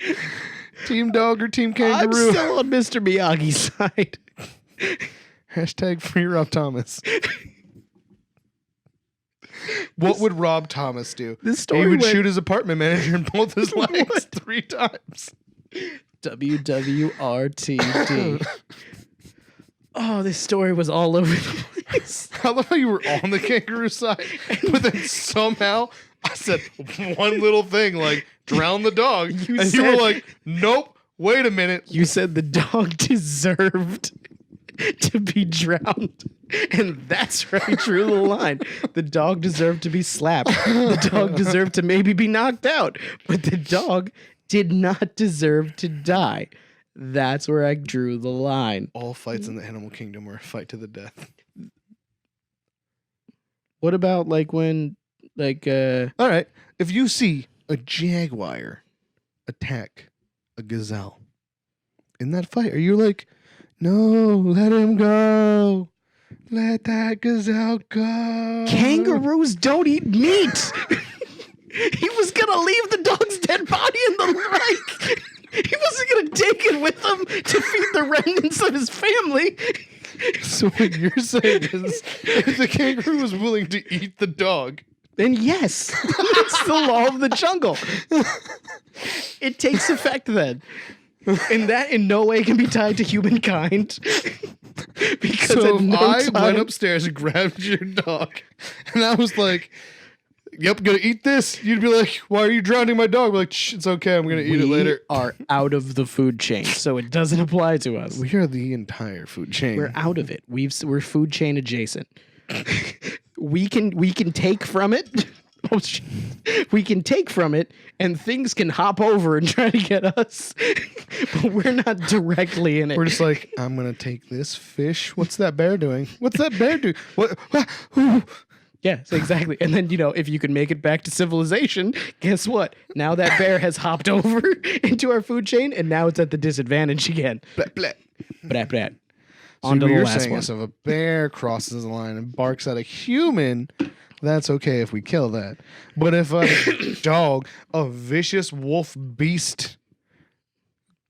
Team dog or team I'm kangaroo? still on Mr. Miyagi's side. Hashtag free Rob Thomas. What would Rob Thomas do? This story he would went- shoot his apartment manager in both his legs 3 times. WWRTD. Oh, this story was all over the place. I love how you were on the kangaroo side, but then somehow I said one little thing like drown the dog, You and you said- were like, "Nope, wait a minute." You said the dog deserved to be drowned. And that's where I drew the line. The dog deserved to be slapped. The dog deserved to maybe be knocked out. But the dog did not deserve to die. That's where I drew the line. All fights in the animal kingdom were a fight to the death. What about like when like All right, if you see a jaguar attack a gazelle in that fight, are you like, no, let him go? Let that gazelle go. kangaroos don't eat meat? He was gonna leave the dog's dead body in the lake. He wasn't gonna take it with him to feed the remnants of his family. So what you're saying is, if the kangaroo was willing to eat the dog, Then yes, it's the law of the jungle. It takes effect then. And that in no way can be tied to humankind. Because so at if no I time, went upstairs and grabbed your dog, and I was like, "Yep, gonna eat this," you'd be like, "Why are you drowning my dog?" I'd be like, "Shh, it's okay, I'm gonna eat it we later." are out of the food chain, so it doesn't apply to us. We are the entire food chain. We're out of it. We're food chain adjacent. we can take from it. Oh, shit. We can take from it, and things can hop over and try to get us, but we're not directly in it. We're just like, I'm gonna take this fish. What's that bear doing? What's that bear do? What? Ooh. Yes, exactly. And then, if you can make it back to civilization, guess what? Now that bear has hopped over into our food chain, and now it's at the disadvantage again. Blah, blah. Brat, brat. So On to what the you're last saying one. is if a bear crosses the line and barks at a human, that's okay if we kill that. But if a dog, a vicious wolf beast,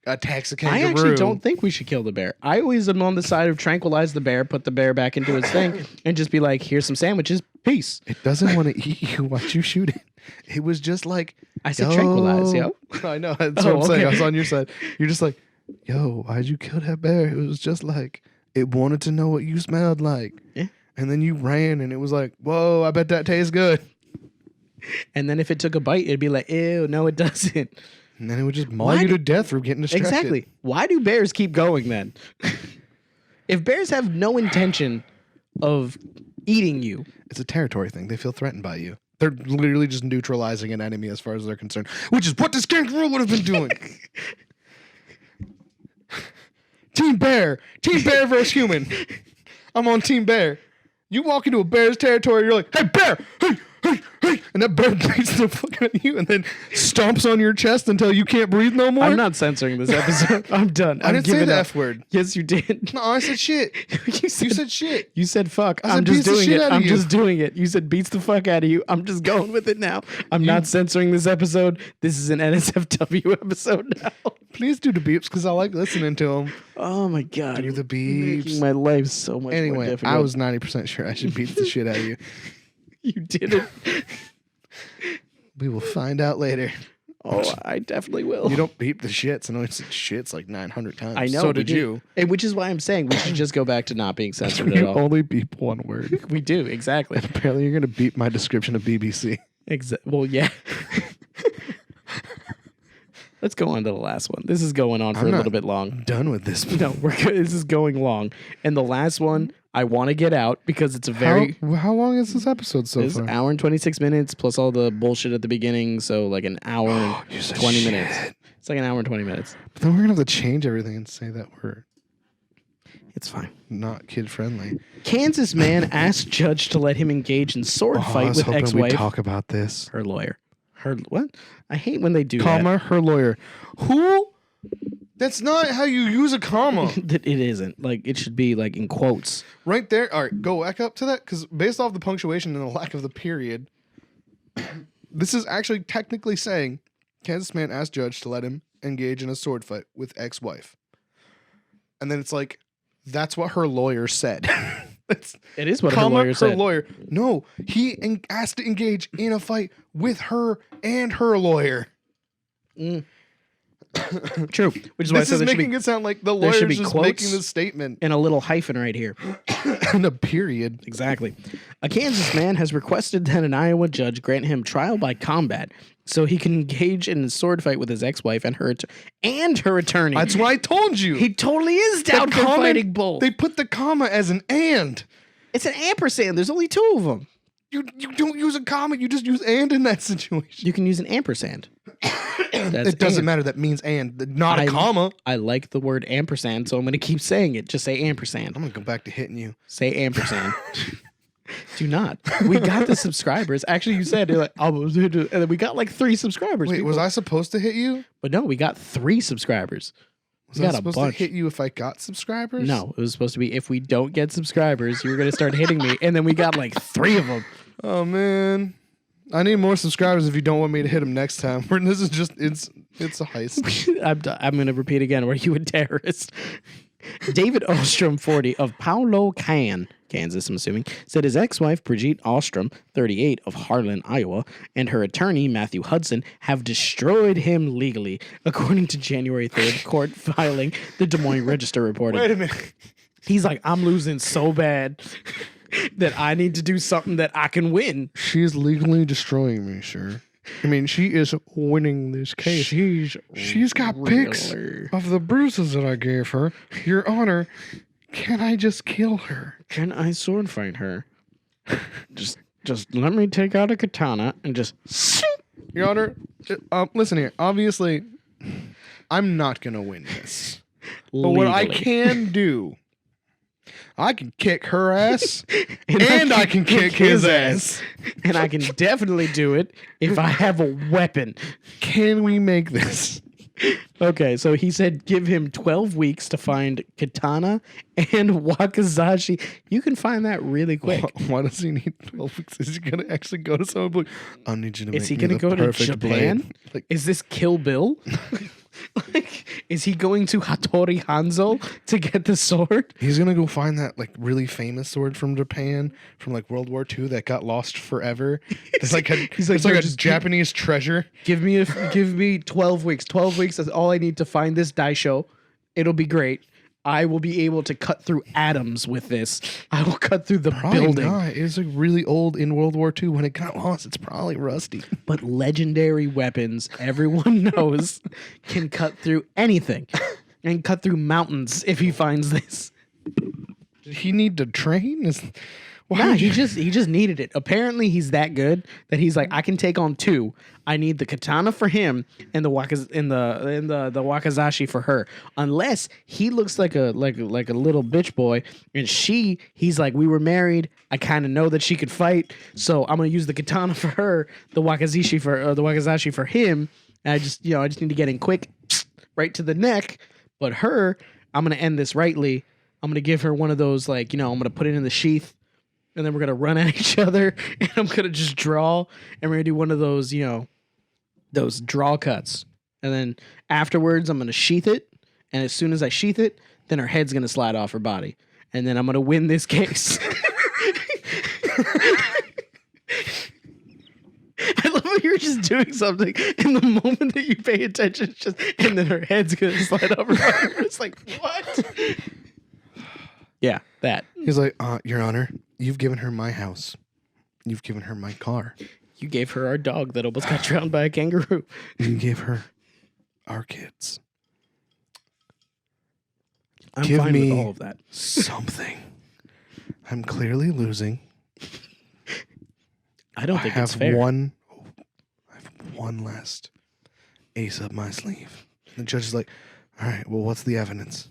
attacks a kangaroo, I actually don't think we should kill the bear. I always am on the side of tranquilize the bear, put the bear back into its thing, and just be like, here's some sandwiches. Peace. it doesn't want to eat you. Watch you shoot it. It was just like, I said tranquilize, yo. I know. That's Oh, what I'm saying. okay. I was on your side. You're just like, yo, why'd you kill that bear? It was just like, it wanted to know what you smelled like. Yeah. And then you ran and it was like, whoa, I bet that tastes good. And then if it took a bite, it'd be like, ew, no, it doesn't. And then it would just maul Why you do- to death for getting distracted. Exactly. Why do bears keep going then? If bears have no intention of eating you, It's a territory thing. They feel threatened by you. They're literally just neutralizing an enemy as far as they're concerned, which is what this kangaroo would have been doing. Team bear versus human. I'm on team bear. You walk into a bear's territory, you're like, hey, bear, hey, hey, hey. And that bear beats the fuck out of you and then stomps on your chest until you can't breathe no more. I'm not censoring this episode. I'm done. I I'm didn't say giving the up. F word. Yes, you did. No, I said shit. You said shit. You said fuck. I said I'm just beats the doing shit it. out of I'm you. just doing it. You said beats the fuck out of you. I'm just going with it now. I'm not censoring this episode. This is an NSFW episode now. Please do the beeps because I like listening to them. Oh my god. Do you're the beeps. Making my life so much more Anyway, difficult. I was 90% sure I should beat the shit out of you. You did it. We will find out later. Oh, I definitely will. You don't beep the shits. I know it's shits like 900 times. I know. So we did you. And which is why I'm saying we should just go back to not being censored at You all. only beep one word. We do, exactly. Apparently, you're going to beep my description of BBC. Well, yeah. Let's go on to the last one. This is going on for a not- little bit long. Done with this. No, we're good. This is going long. And the last one, I want to get out because it's a very... How long is this episode so It's far? an hour and 26 minutes plus all the bullshit at the beginning. So like an hour You and said 20 shit. minutes. It's like an hour and 20 minutes. But then we're going to have to change everything and say that we're It's fine. not kid friendly. Kansas man asked judge to let him engage in sword I fight was with hoping we'd ex-wife. talk about this. Her lawyer. Her what? I hate when they do that. Comma, her lawyer. Who That's not how you use a comma. That it isn't. Like, it should be like in quotes. Right there. All right, go back up to that, because based off the punctuation and the lack of the period, this is actually technically saying Kansas man asked judge to let him engage in a sword fight with ex-wife. And then it's like, that's what her lawyer said. It is what her lawyer said. No, he asked to engage in a fight with her and her lawyer. True. Which is why I said this is making it sound like the lawyer's just making this statement. And a little hyphen right here. And a period. Exactly. A Kansas man has requested that an Iowa judge grant him trial by combat so he can engage in a sword fight with his ex-wife and her attorney. That's what I told you. He totally is down for fighting both. They put the comma as an and. It's an ampersand. There's only two of them. You don't use a comma. You just use and in that situation. You can use an ampersand. It doesn't matter. That means and, not a comma. I like the word ampersand, so I'm going to keep saying it. Just say ampersand. I'm going to go back to hitting you. Say ampersand. Do not. We got the subscribers. Actually, you said, like, and then we got like 3 subscribers. Wait, was I supposed to hit you? But no, we got 3 subscribers. Was I supposed to hit you if I got subscribers? No, it was supposed to be if we don't get subscribers, you were going to start hitting me. And then we got like 3 of them. Oh, man. I need more subscribers if you don't want me to hit them next time. This is just, it's a heist. I'm going to repeat again. Were you a terrorist? David Ostrom, 40, of Paulo, Kansas, I'm assuming, said his ex-wife, Brigitte Ostrom, 38, of Harlan, Iowa, and her attorney, Matthew Hudson, have destroyed him legally, according to January 3rd court filing, the Des Moines Register reported. Wait a minute. He's like, I'm losing so bad that I need to do something that I can win. She's legally destroying me, sir. I mean, she is winning this case. She's got pics of the bruises that I gave her. Your Honor, can I just kill her? Can I sword fight her? Just let me take out a katana and just... Your Honor, listen here. Obviously, I'm not going to win this. But what I can do... I can kick her ass, and I can kick his ass. And I can definitely do it if I have a weapon. Can we make this? Okay, so he said give him 12 weeks to find katana and wakizashi. You can find that really quick. Why does he need 12 weeks? Is he going to actually go to someone and be like, I need you to make Is he going to go to Japan? Like, is this Kill Bill? Like, is he going to Hattori Hanzo to get the sword? He's gonna go find that like really famous sword from Japan from like World War II that got lost forever. It's like a Japanese treasure. Give me 12 weeks. 12 weeks is all I need to find this daisho. It'll be great. I will be able to cut through atoms with this. I will cut through the building. Not. It's like really old in World War II. When it got lost, it's probably rusty. But legendary weapons, everyone knows, can cut through anything. And cut through mountains if he finds this. Did he need to train? Nah, he just needed it. Apparently, he's that good that he's like, I can take on 2. I need the katana for him and the wakizashi for her. Unless he looks like a little bitch boy, and he's like, we were married. I kind of know that she could fight, so I'm gonna use the katana for her, the wakizashi for him. And I just need to get in quick, right to the neck. But her, I'm gonna end this rightly. I'm gonna give her one of those I'm gonna put it in the sheath. And then we're going to run at each other, and I'm going to just draw, and we're going to do one of those, those draw cuts. And then afterwards, I'm going to sheath it, and as soon as I sheath it, then her head's going to slide off her body. And then I'm going to win this case. I love how you're just doing something, and the moment that you pay attention, it's just, and then her head's going to slide off her body. It's like, what? Yeah, that. He's like, Your Honor, you've given her my house. You've given her my car. You gave her our dog that almost got drowned by a kangaroo. You gave her our kids. I'm fine with all of that. Something. I'm clearly losing. I don't think it's fair. I have one last ace up my sleeve. The judge is like, all right, well, what's the evidence?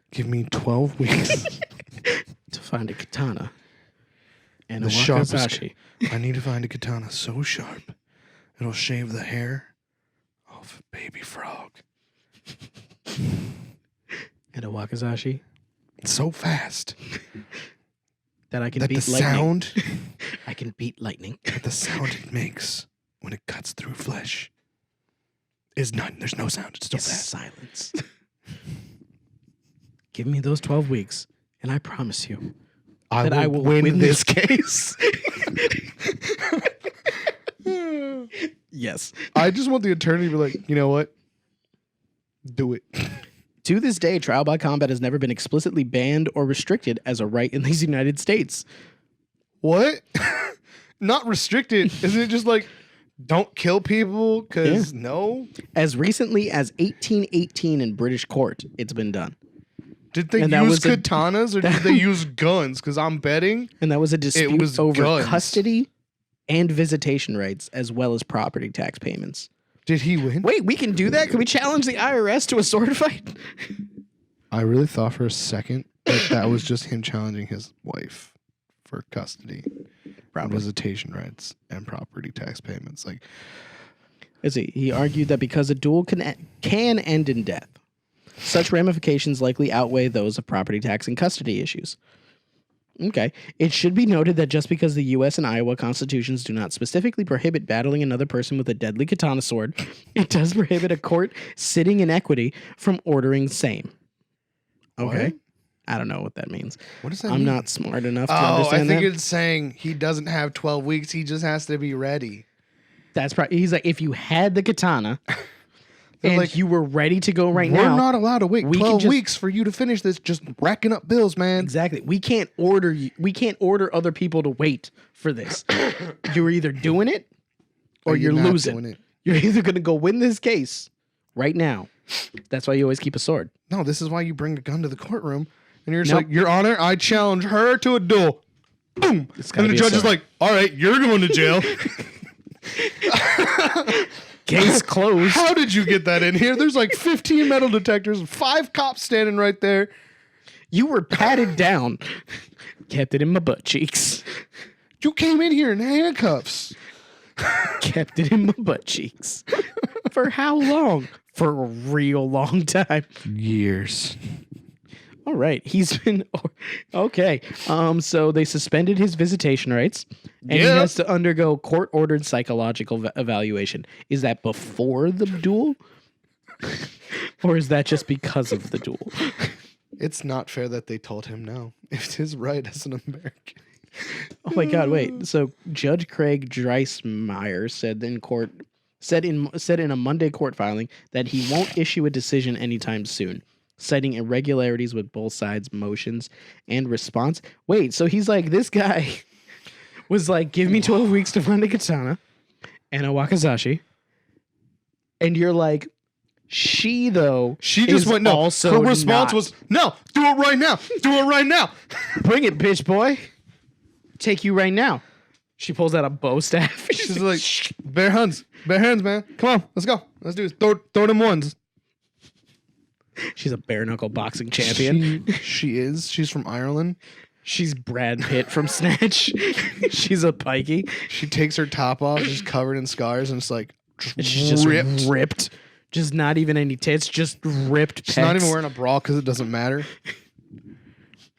Give me 12 weeks to find a katana and the a wakizashi. I need to find a katana so sharp it'll shave the hair off a baby frog. And a wakizashi so fast that I can that beat the lightning. sound, I can beat lightning. that the sound it makes when it cuts through flesh is none. There's no sound. It's still It's fast. silence. Give me those 12 weeks, and I promise you that I will win this case. Yes. I just want the attorney to be like, you know what? Do it. To this day, trial by combat has never been explicitly banned or restricted as a right in these United States. What? Not restricted. Isn't it just like, don't kill people? Because no. As recently as 1818 in British court, it's been done. Did they And that use was a- katanas or did they use guns? Because I'm betting And that was a dispute was over guns. custody and visitation rights, as well as property tax payments. Did he win? Wait, we can do that? Can we challenge the IRS to a sword fight? I really thought for a second that was just him challenging his wife for custody, visitation rights, and property tax payments. Like, Let's see. He argued that because a duel can end in death, such ramifications likely outweigh those of property tax and custody issues. Okay. It should be noted that just because the U.S. and Iowa constitutions do not specifically prohibit battling another person with a deadly katana sword, it does prohibit a court sitting in equity from ordering same. Okay. What? I don't know what that means. what does that I'm mean? not smart enough to I understand think that. it's saying he doesn't have 12 weeks. He just has to be ready. That's probably, he's like, if you had the katana and like, you were ready to go right We're now. not allowed to wait we can 12 just- weeks for you to finish this. Just racking up bills, man. Exactly. We can't order you. We can't order other people to wait for this. You're either doing it or you're not losing. doing it. You're either going to go win this case right now. That's why you always keep a sword. No, this is why you bring a gun to the courtroom and you're just Nope. like, Your Honor, I challenge her to a duel. Boom. It's gotta And the be a judge is sword. like, all right, you're going to jail. Case closed. How did you get that in here? There's like 15 metal detectors, 5 cops standing right there. You were patted down. Kept it in my butt cheeks. You came in here in handcuffs. Kept it in my butt cheeks. For how long? For a real long time. Years. All right. He's been okay. So they suspended his visitation rights and he Yep. has to undergo court-ordered psychological evaluation. Is that before the duel? Or is that just because of the duel? It's not fair that they told him no. It's his right as an American. Oh my God! Wait. So Judge Craig Dreismeyer said in court, said in a Monday court filing that he won't issue a decision anytime soon, citing irregularities with both sides' motions and response. Wait. So he's like, this guy was like, give me 12 weeks to find a katana and a wakizashi, and you're like, she She just is went no. Also Her response not. was no. Do it right now. Do it right now. Bring it, bitch boy. Take you right now. She pulls out a bow staff. She's like, bare hands, man. Come on, let's go. Let's do this. Throw them ones. She's a bare knuckle boxing champion. She is. She's from Ireland. She's Brad Pitt from Snatch. She's a pikey. She takes her top off. She's covered in scars, and it's like And she's just ripped. Just not even any tits. Just ripped. She's not even wearing a bra because it doesn't matter.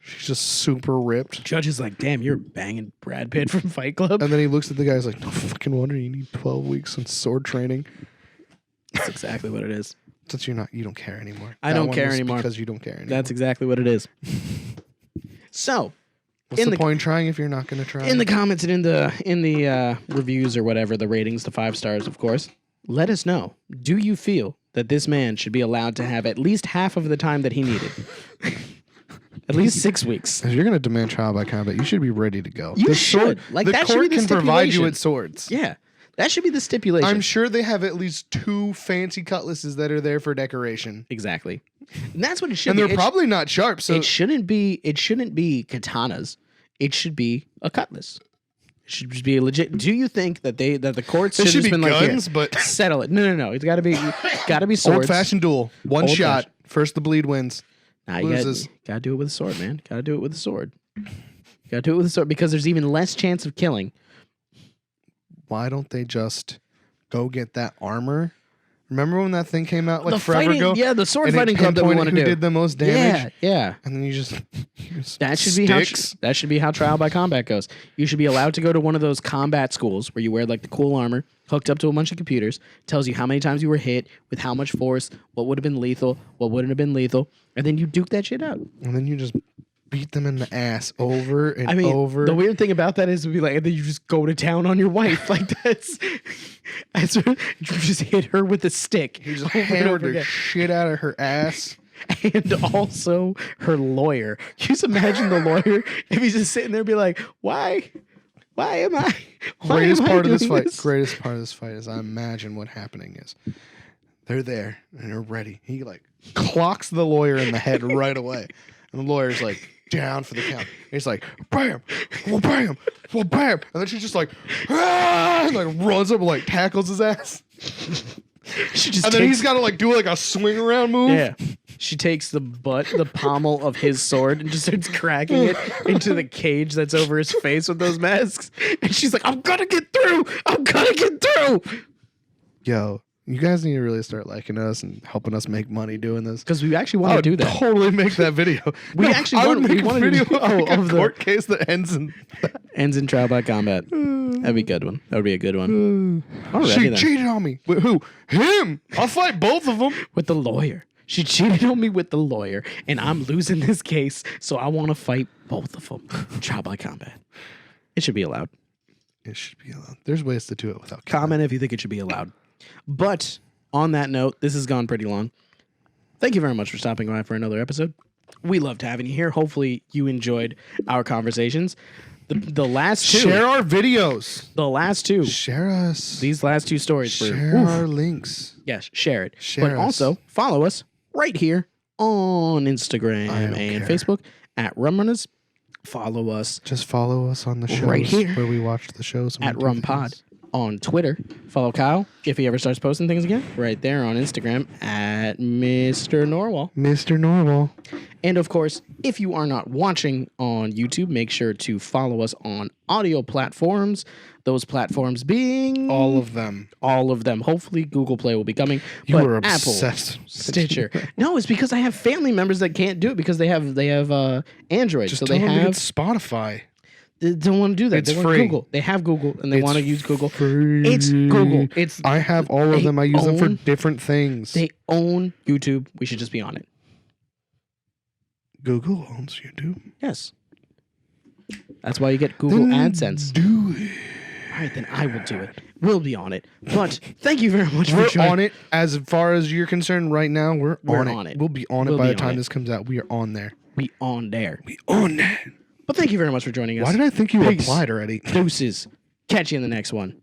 She's just super ripped. Judge is like, damn, you're banging Brad Pitt from Fight Club. And then he looks at the guy. He's like, no fucking wonder you need 12 weeks in sword training. That's exactly what it is. Since you don't care anymore. I don't care anymore. Because you don't care anymore. That's exactly what it is. So, What's the point in trying if you're not going to try? in the comments and in the reviews or whatever, the ratings, the 5 stars, of course, let us know. Do you feel that this man should be allowed to have at least half of the time that he needed? At least 6 weeks. If you're going to demand trial by combat, you should be ready to go. You should. Like, the that should court be the can provide you stipulation. with swords. Yeah. That should be the stipulation. I'm sure they have at least 2 fancy cutlasses that are there for decoration. Exactly. And that's what it should And be. they're probably not sharp. So It shouldn't be katanas. It should be a cutlass. It should just be a legit. Do you think that the courts it should should have be been guns, like, but here, settle it? No. It's got to be swords. old-fashioned duel. One Old shot. fashioned. First the bleed wins. Nah, you Loses. gotta do it with a sword, man. Gotta do it with a sword. Gotta do it with a sword because there's even less chance of killing. Why don't they just go get that armor Remember when that thing came out like The forever fighting, ago? yeah, the sword And it fighting club that we pinpointed want to who do. did the most damage. Yeah. And then you just That should be how trial by combat goes. You should be allowed to go to one of those combat schools where you wear like the cool armor, hooked up to a bunch of computers, tells you how many times you were hit, with how much force, what would have been lethal, what wouldn't have been lethal, and then you duke that shit out. And then you just beat them in the ass over and over. The weird thing about that is to be like, and then you just go to town on your wife. Like that's you just hit her with a stick. You just hammered the shit out of her ass. And also her lawyer. Can you just imagine the lawyer if he's just sitting there and be like, why am I? Greatest part of this fight is I imagine what happening is they're there and they're ready. He like clocks the lawyer in the head right away. And the lawyer's like down for the count. He's like, bam, well, bam, well, bam. And then she's just like, ah, and like runs up and like tackles his ass. Then he's got to like do like a swing around move. Yeah. She takes the pommel of his sword and just starts cracking it into the cage that's over his face with those masks. And she's like, I'm gonna get through. Yo, you guys need to really start liking us and helping us make money doing this. Because we actually want to do that. Totally make that video. I would make a video of the court case that ends in trial by combat. That'd be a good one. That would be a good one. She cheated on me. With who? Him. I'll fight both of them. With the lawyer. She cheated on me with the lawyer, and I'm losing this case, so I want to fight both of them. Trial by combat. It should be allowed. It should be allowed. There's ways to do it without comment if you think it should be allowed. But on that note, this has gone pretty long. Thank you very much for stopping by for another episode. We loved having you here. Hopefully you enjoyed our conversations. The last two. Share our videos. The last two. Share us. These last two stories. Share our links. Yes, share it. Share but also follow us right here on Instagram and Facebook at Rum Runnas. Follow us. Just follow us on the shows right here where we watch the shows. At Rum Pod on Twitter. Follow Kyle if he ever starts posting things again. Right there on Instagram at Mr. Norwal. Mr. Norwal. And of course, if you are not watching on YouTube, make sure to follow us on audio platforms. Those platforms being all of them. Hopefully, Google Play will be coming. You but are Apple, obsessed. Stitcher. No, it's because I have family members that can't do it because they have Android. Just so tell they them to have get Spotify. They don't want to do that. It's they want free. Google. They have Google and they want to use Google. Free. It's Google. I have all of them. I use them for different things. They own YouTube. We should just be on it. Google owns YouTube. Yes. That's why you get Google AdSense. Do it. All right, then I will do it. We'll be on it. But thank you very much for joining. We're on it. As far as you're concerned right now, we're on it. We'll be on it by the time this comes out. We are on there. We on there. We on that. But thank you very much for joining us. Why did I think you applied already? Deuces. Catch you in the next one.